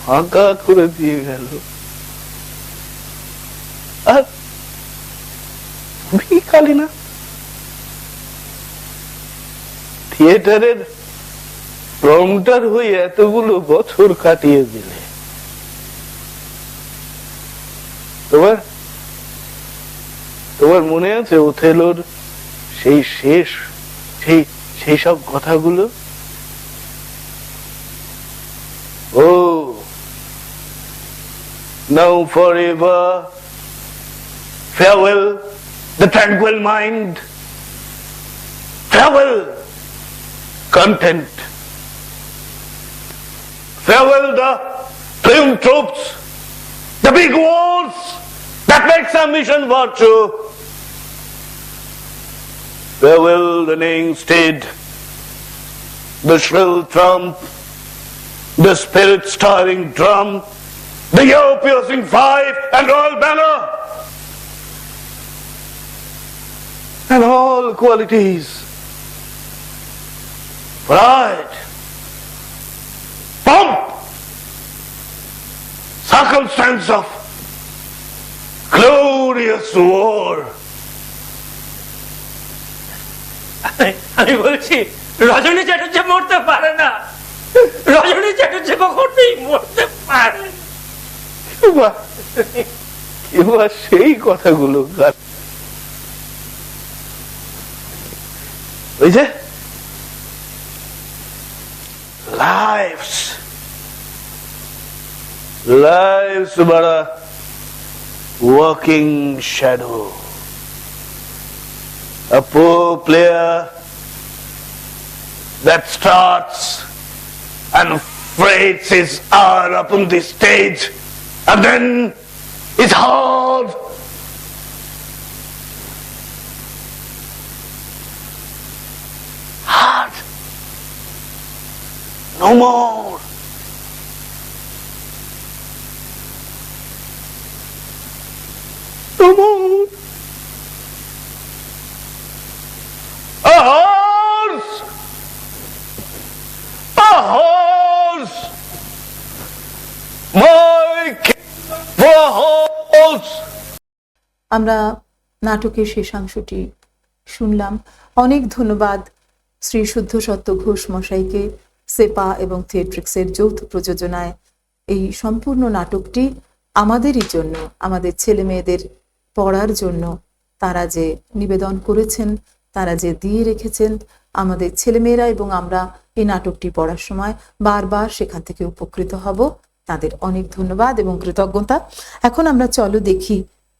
ফাঁকা করে দিয়ে গেল। আর তুমি কালীনাথ থিয়েটারের প্রম্পটার হয়ে এতগুলো বছর কাটিয়ে দিলে। তোমার মনে আছে ওথেলোর সেই শেষ সেই সব কথাগুলো? Oh, now forever, farewell the tranquil mind, farewell content, farewell the triumph troops, the big wars that makes ambition virtue, farewell the neighing steed, the shrill trump, the spirit-stirring drum, the ear-piercing fife and royal banner, and all qualities pride, pomp, circumstance of glorious war. আমি বলছি রজনী চ্যাটার্জি মরতে পারে না, রজনী চ্যাটার্জি কখনোই মরতে পারে না। এবার সেই কথাগুলো ওই যে lives but a working shadow. A poor player that starts and freights his hour upon the stage and then is hard. Hard. No more. No more. A horse. A horse. My king for a horse. আমরা নাটকের শেষাংশটি শুনলাম। অনেক ধন্যবাদ শ্রী শুদ্ধ সত্য ঘোষ মশাইকে। সেপা এবং থিয়েট্রিক্সের যৌথ প্রযোজনায় এই সম্পূর্ণ নাটকটি আমাদেরই জন্য, আমাদের ছেলে মেয়েদের পড়ার জন্য তারা যে নিবেদন করেছেন, তারা যে দিয়ে রেখেছেন, আমাদের ছেলেমেয়েরা এবং আমরা এই নাটকটি পড়ার সময় বারবার সেখান থেকে উপকৃত হব। তাদের অনেক ধন্যবাদ এবং কৃতজ্ঞতা। এখন আমরা চলো দেখি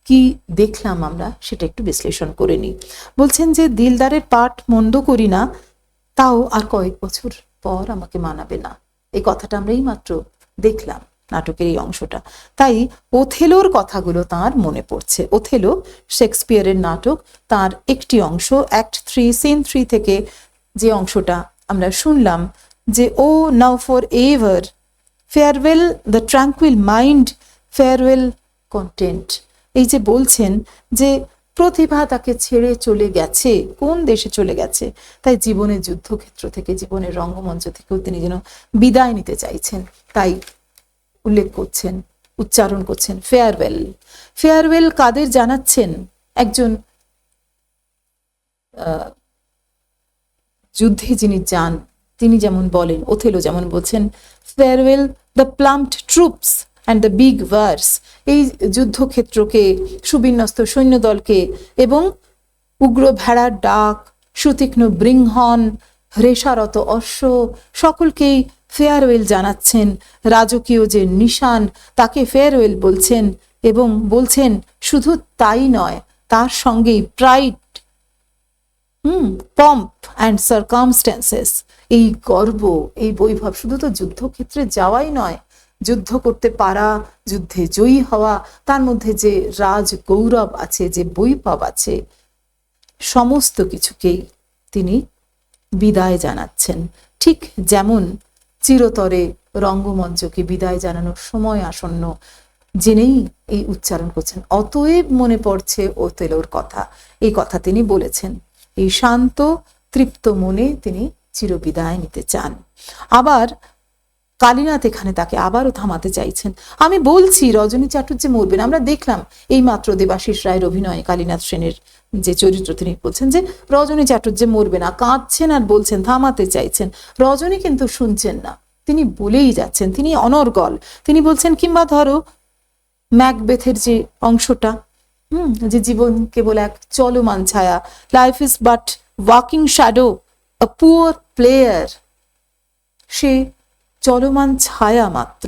কি দেখলাম আমরা, সেটা একটু বিশ্লেষণ করে নিই। বলছেন যে দিলদারের পাঠ মন্দ করি না, তাও আর কয়েক বছর পর আমাকে মানাবে না। এই কথাটা আমরা এই মাত্র দেখলাম নাটকের এই অংশটা। তাই ওথেলোর কথাগুলো তার মনে পড়ছে। ওথেলো শেক্সপিয়ারের নাটক, তার একটি অংশ, অ্যাক্ট 3 সিন 3 থেকে যে অংশটা আমরা শুনলাম যে O now for ever, farewell the tranquil mind, farewell content. এই যে বলছেন যে প্রতিভা তাকে ছেড়ে চলে গেছে, কোন দেশে চলে গেছে, তাই জীবনের যুদ্ধক্ষেত্র থেকে, জীবনের রঙ্গমঞ্চ থেকেও তিনি যেন বিদায় নিতে চাইছেন। তাই উল্লেখ করছেন, উচ্চারণ করছেন ফেয়ারওয়েল। ফেয়ারওয়েল কাদের জানাচ্ছেন? একজন যুদ্ধে যিনি যান তিনি যেমন বলেন, ওথেলো যেমন বলছেন farewell the plumed troops and the big wars, এই যুদ্ধক্ষেত্রকে, সুবিন্যস্ত সৈন্যদলকে এবং উগ্র ভেড়ার ডাক, সুতীক্ষ্ণ বৃংহন, রেশারত অশ্ব, সকলকেই ফেয়ারওয়েল জানাচ্ছেন। রাজকীয় যে নিশান, তাকে ফেয়ারওয়েল বলছেন এবং বলছেন শুধু তাই নয়, তার সঙ্গেই প্রাইড, পম্প অ্যান্ড সার্কামস্ট্যান্সেস, এই গর্ব, এই বৈভব, শুধু তো যুদ্ধক্ষেত্রে যাওয়াই নয়, যুদ্ধ করতে পারা, যুদ্ধে জয়ী হওয়া, তার মধ্যে যে রাজ গৌরব আছে, যে বৈভব আছে, সমস্ত কিছুকেই তিনি বিদায় জানাচ্ছেন। ঠিক যেমন চিরতরে রঙ্গমঞ্চকে বিদায় জানানোর সময় আসন্ন জেনেই এই উচ্চারণ করছেন। অতএব মনে পড়ছে ওথেলোর কথা, এই কথা তিনি বলেছেন। এই শান্ত তৃপ্ত মনে তিনি চিরবিদায় নিতে চান। আবার কালীনাথ এখানে তাকে আবারও থামাতে চাইছেন। আমি বলছি রজনী চ্যাটার্জি মরবেন। আমরা দেখলাম এই মাত্র দেবাশিস রায়ের অভিনয়ে কালীনাথ সেনের যে চরিত্র, তিনি বলছেন যে রজনী চ্যাটার্জি মরবে না, কাঁদছেন আর বলছেন, থামাতে চাইছেন। রজনী কিন্তু শুনছেন না, তিনি বলেই যাচ্ছেন, তিনি অনর্গল। তিনি বলছেন, কিংবা ধরো ম্যাকবেথের যে অংশটা, যে জীবন কেবল এক চলমান ছায়া, life is but walking shadow, a poor player, সে চলমান ছায়া মাত্র।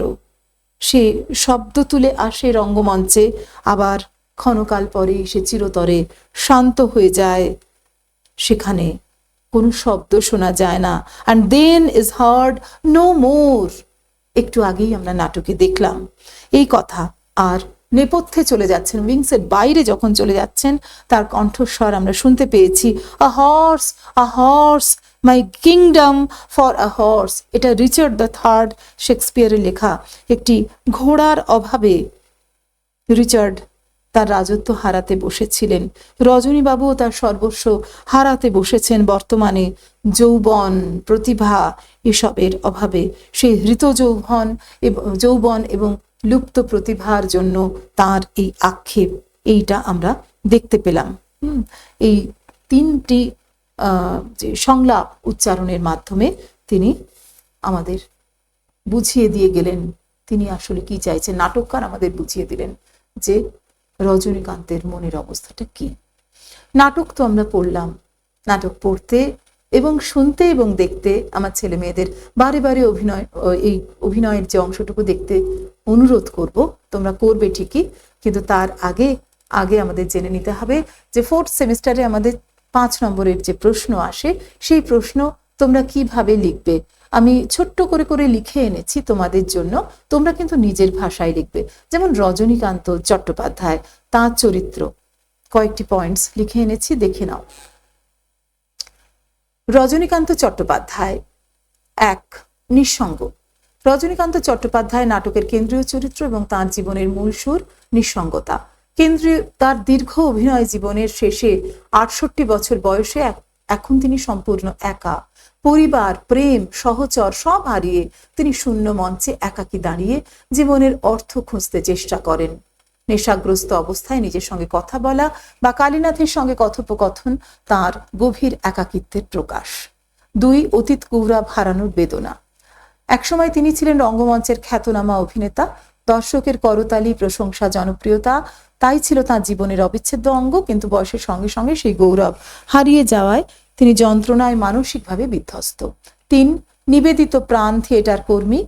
সে শব্দ তুলে আসে রঙ্গমঞ্চে, আবার ক্ষণকাল পরে সে চিরতরে শান্ত হয়ে যায়, সেখানে কোনো শব্দ শোনা যায় না। And then is heard no more. একটু আগেই আমরা নাটকে দেখলাম এই কথা। আর নেপথ্যে চলে যাচ্ছেন, উইংসের বাইরে যখন চলে যাচ্ছেন, তার কণ্ঠস্বর আমরা শুনতে পেয়েছি, a horse, a horse, my kingdom for a horse. এটা রিচার্ড দ্য থার্ড শেক্সপিয়ারের লেখা। একটি ঘোড়ার অভাবে রিচার্ড তার রাজত্ব হারাতে বসেছিলেন, রজনীবাবুও তার সর্বস্ব হারাতে বসেছেন বর্তমানে যৌবন, প্রতিভা এসবের অভাবে। সেই হৃত যৌবন এবং লুপ্ত প্রতিভার জন্য তার এই আক্ষেপ, এইটা আমরা দেখতে পেলাম। এই তিনটি যে সংলাপ উচ্চারণের মাধ্যমে তিনি আমাদের বুঝিয়ে দিয়ে গেলেন তিনি আসলে কি চাইছেন। নাটককার আমাদের বুঝিয়ে দিলেন যে রজনীকান্তের মনের অবস্থাটা কি। নাটক তো আমরা পড়লাম, নাটক পড়তে এবং শুনতে এবং দেখতে আমার ছেলে মেয়েদের বারে বারে এই অভিনয়ের যে অংশটুকু দেখতে অনুরোধ করব। তোমরা করবে ঠিকই, কিন্তু তার আগে আমাদের জেনে নিতে হবে যে 4th সেমিস্টারে আমাদের 5 নম্বরের যে প্রশ্ন আসে, সেই প্রশ্ন তোমরা কিভাবে লিখবে। আমি ছোট্ট করে করে লিখে এনেছি তোমাদের জন্য, তোমরা কিন্তু নিজের ভাষায় লিখবে। যেমন রজনীকান্ত চট্টোপাধ্যায়, তাঁর চরিত্র, কয়েকটি পয়েন্টস লিখে এনেছি, দেখে নাও। রজনীকান্ত চট্টোপাধ্যায় 1, নিঃসঙ্গ। রজনীকান্ত চট্টোপাধ্যায় নাটকের কেন্দ্রীয় চরিত্র এবং তাঁর জীবনের মূল সুর নিঃসঙ্গতা। তার দীর্ঘ অভিনয় জীবনের শেষে 68 বছর বয়সে এখন তিনি সম্পূর্ণ একা। পরিবার, প্রেম, সহচর সব হারিয়ে তিনি শূন্য মঞ্চে একাকী দাঁড়িয়ে জীবনের অর্থ খুঁজতে চেষ্টা করেন। নেশাগ্রস্ত অবস্থায় নিজের সঙ্গে কথা বলা বা কালীনাথের সঙ্গে কথোপকথন তার গভীর একাকিত্বের প্রকাশ। 2, অতীত গৌরব হারানোর বেদনা। একসময় তিনি ছিলেন রঙ্গমঞ্চের খ্যাতনামা অভিনেতা। দর্শকের করতালি, প্রশংসা, জনপ্রিয়তা তাই ছিল তাঁর জীবনের অবিচ্ছেদ্য অঙ্গ, কিন্তু বয়সের সঙ্গে সঙ্গে সেই গৌরব হারিয়ে যাওয়ায় তিনি যন্ত্রণায় মানসিকভাবে বিধ্বস্ত। 3, নিবেদিত প্রাণ থিয়েটার কর্মী।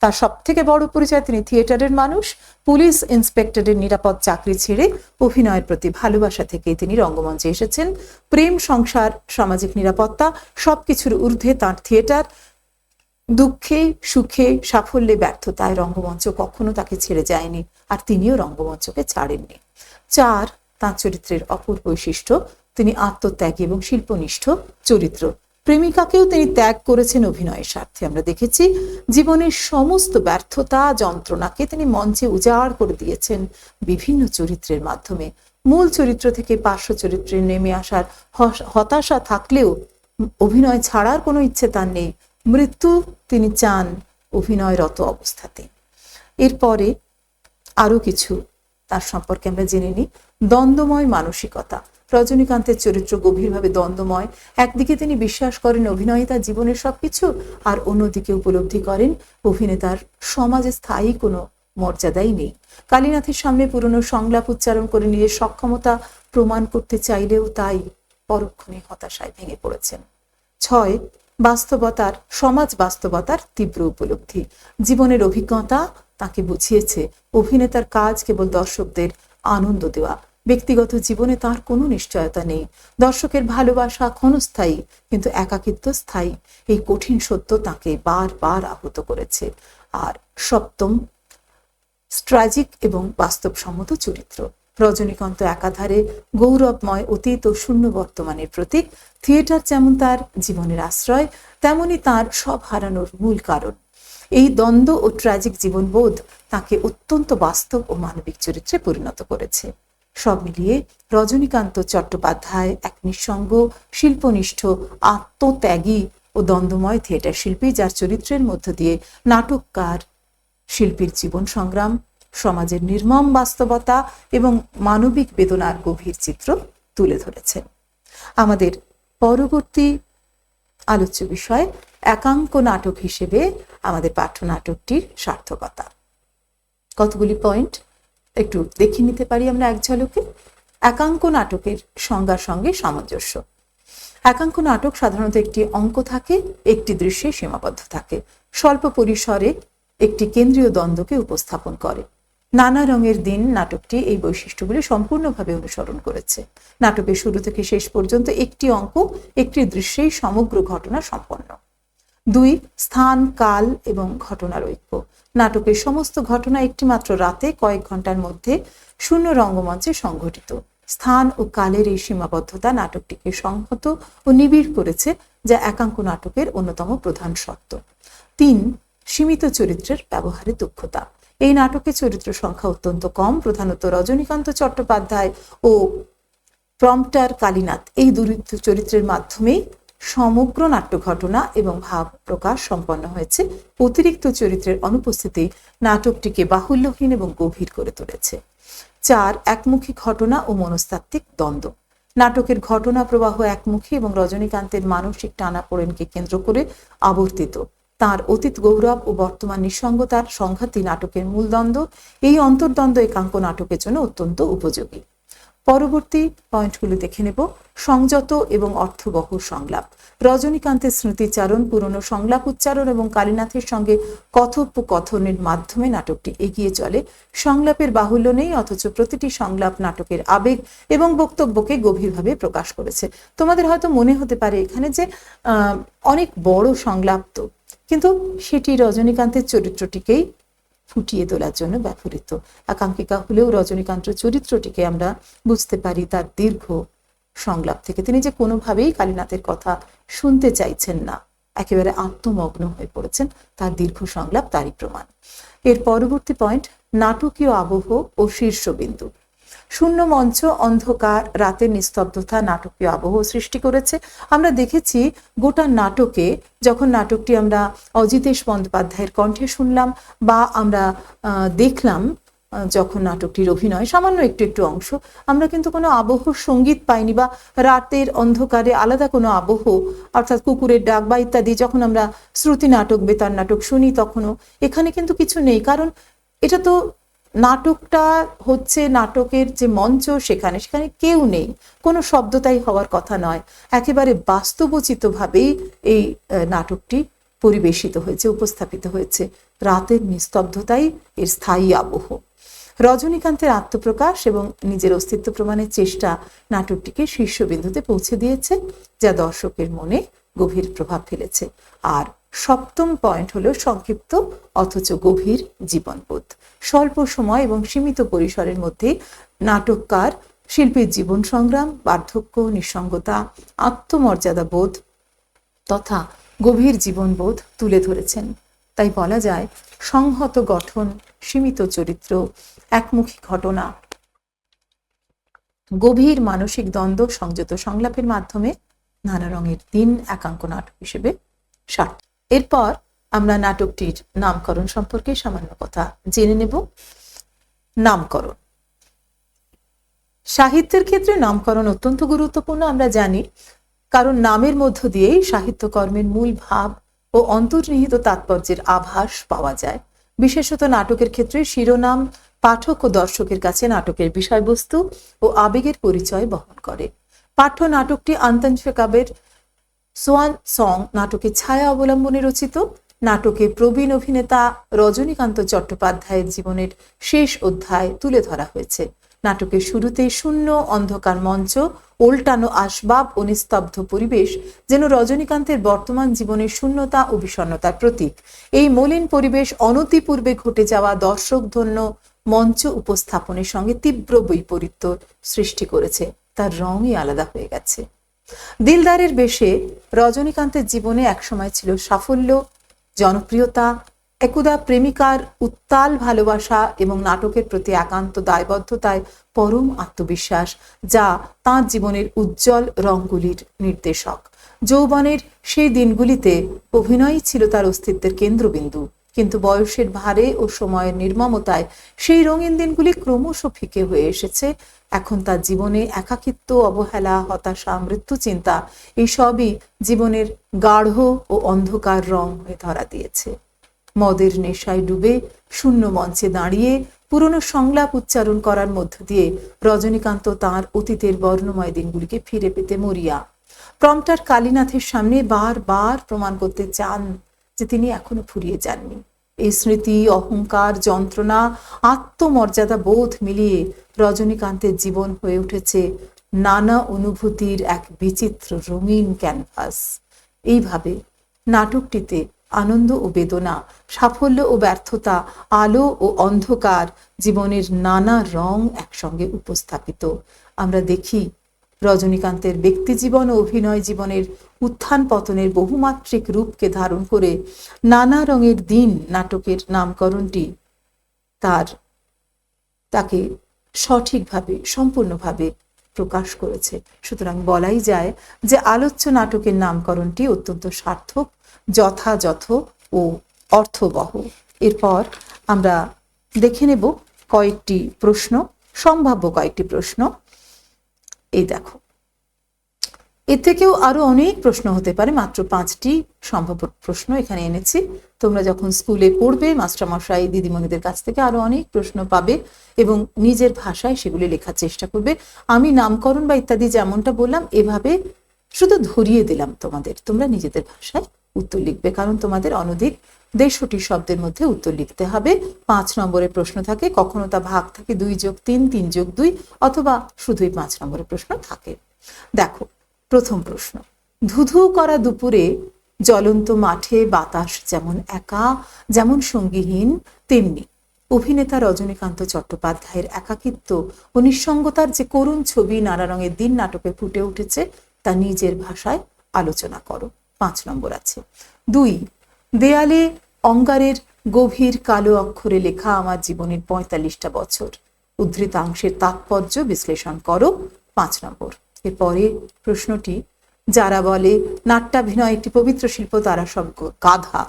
তার সব থেকে বড় পরিচয়, তিনি থিয়েটারের মানুষ। পুলিশ ইন্সপেক্টরের নিরাপদ চাকরি ছেড়ে অভিনয়ের প্রতি ভালোবাসা থেকে তিনি রঙ্গমঞ্চে এসেছেন। প্রেম, সংসার, সামাজিক নিরাপত্তা সবকিছুর ঊর্ধ্বে তাঁর থিয়েটার। দুঃখে, সুখে, সাফল্যে, ব্যর্থতায় রঙ্গমঞ্চ কখনো তাকে ছেড়ে যায়নি, আর তিনিও রঙ্গমঞ্চকে ছাড়েননি। 4, তাঁর চরিত্রের অপর বৈশিষ্ট্য, তিনি আত্মত্যাগী এবং শিল্পনিষ্ঠ চরিত্র। প্রেমিকাকেও তিনি ত্যাগ করেছেন অভিনয়ের স্বার্থে। আমরা দেখেছি জীবনের সমস্ত ব্যর্থতা, যন্ত্রণাকে তিনি মঞ্চে উজাড় করে দিয়েছেন বিভিন্ন চরিত্রের মাধ্যমে। মূল চরিত্র থেকে পার্শ্ব চরিত্রে নেমে আসার হতাশা থাকলেও অভিনয় ছাড়ার কোনো ইচ্ছে তার নেই। মৃত্যু তিনি চান অভিনয়রত অবস্থাতে। এরপরে আরো কিছু তার সম্পর্কে আমরা জেনে নিই। দ্বন্দ্বময় মানসিকতা। রজনীকান্তের চরিত্র গভীরভাবে দ্বন্দ্বময়। একদিকে তিনি বিশ্বাস করেন অভিনয় তার জীবনের সবকিছু, আর অন্যদিকে উপলব্ধি করেন অভিনেতার সমাজে স্থায়ী কোনো মর্যাদাই নেই। কালীনাথের সামনে পুরনো সংলাপ উচ্চারণ করে নিজের সক্ষমতা প্রমাণ করতে চাইলেও তাই পরক্ষণে হতাশায় ভেঙে পড়েছেন। 6, বাস্তবতার, সমাজ বাস্তবতার তীব্র উপলব্ধি। জীবনের অভিজ্ঞতা তাকে বুঝিয়েছে অভিনেতার কাজ কেবল দর্শকদের আনন্দ দেওয়া। ব্যক্তিগত জীবনে তার কোনো নিশ্চয়তা নেই। দর্শকের ভালোবাসা ক্ষণস্থায়ী, কিন্তু একাকিত্ব স্থায়ী। এই কঠিন সত্য তাকে বারবার আহত করেছে। আর 7, ট্র্যাজিক এবং বাস্তবসম্মত চরিত্র। রজনীকান্ত একাধারে গৌরবময় অতীত ও শূন্য বর্তমানের প্রতীক। থিয়েটার যেমন তার জীবনের আশ্রয়, তেমনি তার সব হারানোর মূল কারণ। এই দ্বন্দ্ব ও ট্র্যাজিক জীবনবোধ তাকে অত্যন্ত বাস্তব ও মানবিক চরিত্রে পরিণত করেছে। সব মিলিয়ে রজনীকান্ত চট্টোপাধ্যায় এক নিঃসঙ্গ, শিল্পনিষ্ঠ, আত্মত্যাগী ও দ্বন্দ্বময় থিয়েটার শিল্পী, যার চরিত্রের মধ্য দিয়ে নাটককার শিল্পীর জীবন সংগ্রাম, সমাজের নির্মম বাস্তবতা এবং মানবিক বেদনার গভীর চিত্র তুলে ধরেছেন। আমাদের পরবর্তী আলোচ্য বিষয় একাঙ্ক নাটক হিসেবে আমাদের পাঠ্যনাটকটির সার্থকতা। কতগুলি পয়েন্ট একটু দেখে নিতে পারি আমরা এক ঝলকে। একাঙ্ক নাটকের সংজ্ঞার সঙ্গে সামঞ্জস্য। একাঙ্ক নাটক সাধারণত একটি অঙ্ক থাকে, একটি দৃশ্যে সীমাবদ্ধ থাকে, স্বল্প পরিসরে একটি কেন্দ্রীয় দ্বন্দ্বকে উপস্থাপন করে। নানা রঙের দিন নাটকটি এই বৈশিষ্ট্যগুলি সম্পূর্ণভাবে অনুসরণ করেছে। নাটকের শুরু থেকে শেষ পর্যন্ত একটি অঙ্ক, একটি দৃশ্যেই সমগ্র ঘটনা সম্পন্ন। 2, স্থান, কাল এবং ঘটনার ঐক্য। নাটকের সমস্ত ঘটনা একটি মাত্র রাতে কয়েক ঘন্টার মধ্যে শূন্য রঙ্গমঞ্চে সংঘটিত। স্থান ও কালের এই সীমাবদ্ধতা নাটকটিকে সংহত ও নিবিড় করেছে, যা একাঙ্ক নাটকের অন্যতম প্রধান শর্ত। 3, সীমিত চরিত্রের ব্যবহারে দক্ষতা। এই নাটকের চরিত্র সংখ্যা অত্যন্ত কম, প্রধানত রজনীকান্ত চট্টোপাধ্যায় ও প্রম্পটার কালীনাথ এই দুই চরিত্রের মাধ্যমেই সমগ্র নাট্য ঘটনা এবং ভাব প্রকাশ সম্পন্ন হয়েছে। অতিরিক্ত চরিত্রের অনুপস্থিতি নাটকটিকে বাহুল্যহীন এবং গভীর করে তুলেছে। 4. একমুখী ঘটনা ও মনস্তাত্ত্বিক দ্বন্দ্ব। নাটকের ঘটনা প্রবাহ একমুখী এবং রজনীকান্তের মানসিক টানাপোড়েনকে কেন্দ্র করে আবর্তিত। তার অতীত গৌরব ও বর্তমান নিঃসঙ্গতার সংঘাতই নাটকের মূল দ্বন্দ্ব। এই অন্তর্দ্বন্দ্ব একাঙ্ক নাটকের জন্য অত্যন্ত উপযোগী। পরবর্তী পয়েন্টগুলো দেখে নেব। সংযত এবং অর্থবহ সংলাপ। রজনীকান্তের স্মৃতিচারণ, পুরনো সংলাপ উচ্চারণ এবং কালীনাথের সঙ্গে কথোপকথনের মাধ্যমে নাটকটি এগিয়ে চলে। সংলাপের বাহুল্য নেই, অথচ প্রতিটি সংলাপ নাটকের আবেগ এবং বক্তব্যকে গভীরভাবে প্রকাশ করেছে। তোমাদের হয়তো মনে হতে পারে এখানে যে অনেক বড় সংলাপ, তো কিন্তু সেটি রজনীকান্তের চরিত্রটিকেই ফুটিয়ে তোলার জন্য ব্যবহৃত। আকাঙ্ক্ষিকা হলেও রজনীকান্তের চরিত্রটিকে আমরা বুঝতে পারি তার দীর্ঘ সংলাপ থেকে। তিনি যে কোনোভাবেই কালীনাথের কথা শুনতে চাইছেন না, একেবারে আত্মমগ্ন হয়ে পড়েছেন, তার দীর্ঘ সংলাপ তারই প্রমাণ। এর পরবর্তী পয়েন্ট, নাটকীয় আবহ ও শীর্ষবিন্দু। শূন্য মঞ্চ, অন্ধকার, রাতের নিস্তব্ধতা নাটকীয় আবহ সৃষ্টি করেছে। আমরা দেখেছি গোটা নাটকে, যখন নাটকটি আমরা অজিতেশ বন্দ্যোপাধ্যায়ের কণ্ঠে শুনলাম বা আমরা দেখলাম যখন নাটকটির অভিনয়, সামান্য একটু একটু অংশ, আমরা কিন্তু কোনো আবহ সঙ্গীত পাইনি বা রাতের অন্ধকারে আলাদা কোনো আবহ, অর্থাৎ কুকুরের ডাক বা ইত্যাদি যখন আমরা শ্রুতি নাটক, বেতার নাটক শুনি, তখনও এখানে কিন্তু কিছু নেই। কারণ এটা তো নাটকটা হচ্ছে নাটকের যে মঞ্চ, সেখানে কেউ নেই, কোনো শব্দতাই হওয়ার কথা নয়। একেবারে বাস্তবোচিতভাবেই এই নাটকটি পরিবেশিত হয়েছে, উপস্থাপিত হয়েছে। রাতের নিস্তব্ধতাই এর স্থায়ী আবহ। রজনীকান্তের আত্মপ্রকাশ এবং নিজের অস্তিত্ব প্রমাণের চেষ্টা নাটকটিকে শীর্ষবিন্দুতে পৌঁছে দিয়েছে, যা দর্শকের মনে গভীর প্রভাব ফেলেছে। আর 7ম পয়েন্ট হলো সংক্ষিপ্ত অথচ গভীর জীবনবোধ। স্বল্প সময় এবং সীমিত পরিসরের মধ্যে নাটককার শিল্পীর জীবন সংগ্রাম, বার্ধক্য, নিঃসঙ্গতা, আত্মমর্যাদা বোধ তথা গভীর জীবনবোধ তুলে ধরেছেন। তাই বলা যায় সংহত গঠন, সীমিত চরিত্র, একমুখী ঘটনা, গভীর মানসিক দ্বন্দ্ব, সংযত সংলাপের মাধ্যমে নানা রঙের দিন একাঙ্ক নাটক হিসেবে সার্থক। এরপর আমরা নাটকটির নামকরণ সম্পর্কে সামান্য কথা জেনে নেব। নামকরণ। সাহিত্যের ক্ষেত্রে নামকরণ অত্যন্ত গুরুত্বপূর্ণ, আমরা জানি, কারণ নামের মধ্য দিয়েই সাহিত্যকর্মের মূল ভাব ও অন্তর্নিহিত তাৎপর্যের আভাস পাওয়া যায়। বিশেষত নাটকের ক্ষেত্রে শিরোনাম পাঠক ও দর্শকের কাছে নাটকের বিষয়বস্তু ও আবেগের পরিচয় বহন করে। পাঠ্য নাটকটি আন্তনফেকাবের সোয়ান সং নাটকের ছায়া অবলম্বনে রচিত। নাটকে প্রবীণ অভিনেতা রজনীকান্ত চট্টোপাধ্যায়ের জীবনের শেষ অধ্যায় তুলে ধরা হয়েছে। নাটকের শুরুতে শূন্য অন্ধকার মঞ্চ, উল্টানো আসবাব ও নিস্তব্ধ পরিবেশ যেন রজনীকান্তের বর্তমান জীবনের শূন্যতা ও বিষণ্ণতার প্রতীক। এই মলিন পরিবেশ অনতিপূর্বে ঘটে যাওয়া দর্শকধন্য মঞ্চ উপস্থাপনের সঙ্গে তীব্র বৈপরীত্য সৃষ্টি করেছে। তার রঙই আলাদা হয়ে গেছে। দিলদারের বেশে রজনীকান্তের জীবনে একসময় ছিল সাফল্য, জনপ্রিয়তা, একদা প্রেমিকার উত্তাল ভালোবাসা এবং নাটকের প্রতি একান্ত দায়বদ্ধতায় পরম আত্মবিশ্বাস, যা তাঁর জীবনের উজ্জ্বল রঙগুলির নির্দেশক। যৌবনের সেই দিনগুলিতে অভিনয়ই ছিল তার অস্তিত্বের কেন্দ্রবিন্দু, কিন্তু বয়সের ভারে ও সময়ের নির্মমতায় সেই রঙিন দিনগুলি ক্রমশ ফিকে হয়ে এসেছে। এখন তার জীবনে একাকিত্ব, অবহেলা, হতাশা, মৃত্যু চিন্তা এইসবই জীবনের গাঢ় ও অন্ধকার রং হয়ে ধরা দিয়েছে। মদের নেশায় ডুবে শূন্য মঞ্চে দাঁড়িয়ে পুরনো সংলাপ উচ্চারণ করার মধ্য দিয়ে রজনীকান্ত তাঁর অতীতের বর্ণময় দিনগুলিকে ফিরে পেতে মরিয়া। প্রম্পটার কালীনাথের সামনে বারবার প্রমাণ করতে চান যে তিনি এখনো ফুরিয়ে যাননি। এই স্মৃতি, অহংকার, যন্ত্রণা, আত্মমর্যাদা বোধ মিলিয়ে রজনীকান্তের জীবন হয়ে উঠেছে নানা অনুভূতির এক বিচিত্র রঙিন ক্যানভাস। এইভাবে নাটকটিতে আনন্দ ও বেদনা, সাফল্য ও ব্যর্থতা, আলো ও অন্ধকার, জীবনের নানা রং একসঙ্গে উপস্থাপিত। আমরা দেখি রজনীকান্তের ব্যক্তি জীবন ও অভিনয় জীবনের উত্থান পতনের বহুমাত্রিক রূপকে ধারণ করে নানা রঙের দিন নাটকের নামকরণটি তাকে সঠিকভাবে সম্পূর্ণভাবে প্রকাশ করেছে। সুতরাং বলাই যায় যে আলোচ্য নাটকের নামকরণটি অত্যন্ত সার্থক, যথাযথ ও অর্থবহ। এরপর আমরা দেখে নেব কয়েকটি প্রশ্ন, সম্ভাব্য কয়েকটি প্রশ্ন। এই দেখো, এর থেকেও আরো অনেক প্রশ্ন হতে পারে, মাত্র 5টি সম্ভাব্য প্রশ্ন এখানে এনেছি। তোমরা যখন স্কুলে পড়বে মাস্টারমশাই দিদিমণিদের কাছ থেকে আরো অনেক প্রশ্ন পাবে এবং নিজের ভাষায় সেগুলি লেখার চেষ্টা করবে। আমি নামকরণ বা ইত্যাদি যেমনটা বললাম এভাবে শুধু ধরিয়ে দিলাম তোমাদের, তোমরা নিজেদের ভাষায় উত্তর লিখবে, কারণ তোমাদের অনধিক 150টি শব্দের মধ্যে উত্তর লিখতে হবে। 5 নম্বরের প্রশ্ন থাকে, কখনো তা ভাগ থাকে 2+3, 3+2, অথবা শুধুই 5 নম্বরের প্রশ্ন থাকে। দেখো, প্রথম প্রশ্ন, ধুধু করা দুপুরে জ্বলন্ত মাঠে বাতাস যেমন একা, যেমন সঙ্গীহীন, তেমনি অভিনেতা রজনীকান্ত চট্টোপাধ্যায়ের একাকিত্ব ও নিঃসঙ্গতার যে করুণ ছবি নানা রঙের দিন নাটকে ফুটে উঠেছে তা নিজের ভাষায় আলোচনা করো। 5 নম্বর আছে। 2, দেয়ালে অঙ্গারের গভীর কালো অক্ষরে লেখা আমার জীবনের 45টা বছর, উদ্ধৃতাংশের তাৎপর্য বিশ্লেষণ করো। 5 নম্বর। এরপরে প্রশ্নটি, যারা বলে নাট্যাভিনয় একটি পবিত্র শিল্প তারা সব গাধা,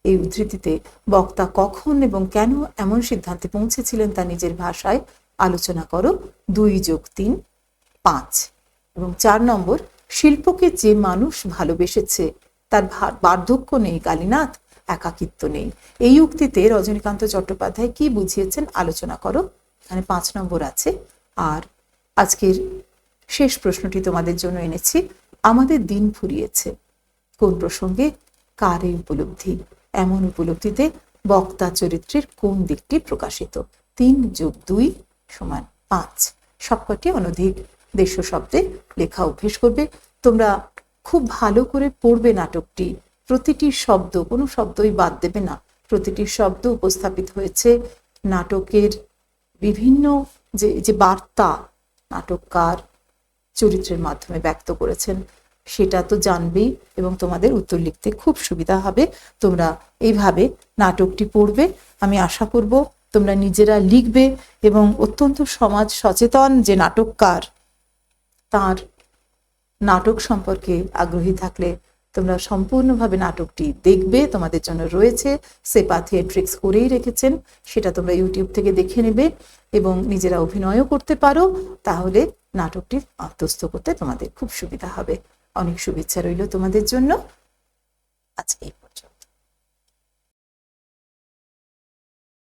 এই উদ্ধৃতিতে বক্তা কখন এবং কেন এমন সিদ্ধান্তে পৌঁছেছিলেন তা নিজের ভাষায় আলোচনা করো। 2+3, 5। এবং 4 নম্বর, শিল্পকে যে মানুষ ভালোবেসেছে তার বার্ধক্য নেই কালীনাথ, একাকিত্ব নেই, এই উক্তিতে রজনীকান্ত চট্টোপাধ্যায় কি বুঝিয়েছেন আলোচনা করো। এখানে 5 নম্বর আছে। আর আজকের শেষ প্রশ্নটি তোমাদের জন্য এনেছি, আমাদের দিন ফুরিয়েছে কোন প্রসঙ্গে, কার এই উপলব্ধি, এমন উপলব্ধিতে বক্তা চরিত্রের কোন দিকটি প্রকাশিত। 3+2 = 5। সবকটি অনধিক 150 শব্দে লেখা অভ্যেস করবে। তোমরা খুব ভালো করে পড়বে নাটকটি, প্রতিটি শব্দ, কোনো শব্দই বাদ দেবে না, প্রতিটি শব্দ উপস্থাপিত হয়েছে নাটকের বিভিন্ন যে বার্তা নাটককার চরিত্রের মাধ্যমে ব্যক্ত করেছেন সেটা তো জানবেই, এবং তোমাদের উত্তর লিখতে খুব সুবিধা হবে। তোমরা এইভাবে নাটকটি পড়বে, আমি আশা করব তোমরা নিজেরা লিখবে এবং অত্যন্ত সমাজ সচেতন যে নাটককার তার নাটক সম্পর্কে আগ্রহী থাকলে তোমরা সম্পূর্ণভাবে নাটকটি দেখবে। তোমাদের জন্য রয়েছে, সেপা থিয়েট্রিক্স করেই রেখেছেন, সেটা তোমরা ইউটিউব থেকে দেখে নেবে এবং নিজেরা অভিনয়ও করতে পারো, তাহলে নাটকটি আত্মস্থ করতে তোমাদের খুব সুবিধা হবে। অনেক শুভেচ্ছা রইল তোমাদের জন্য। আজকে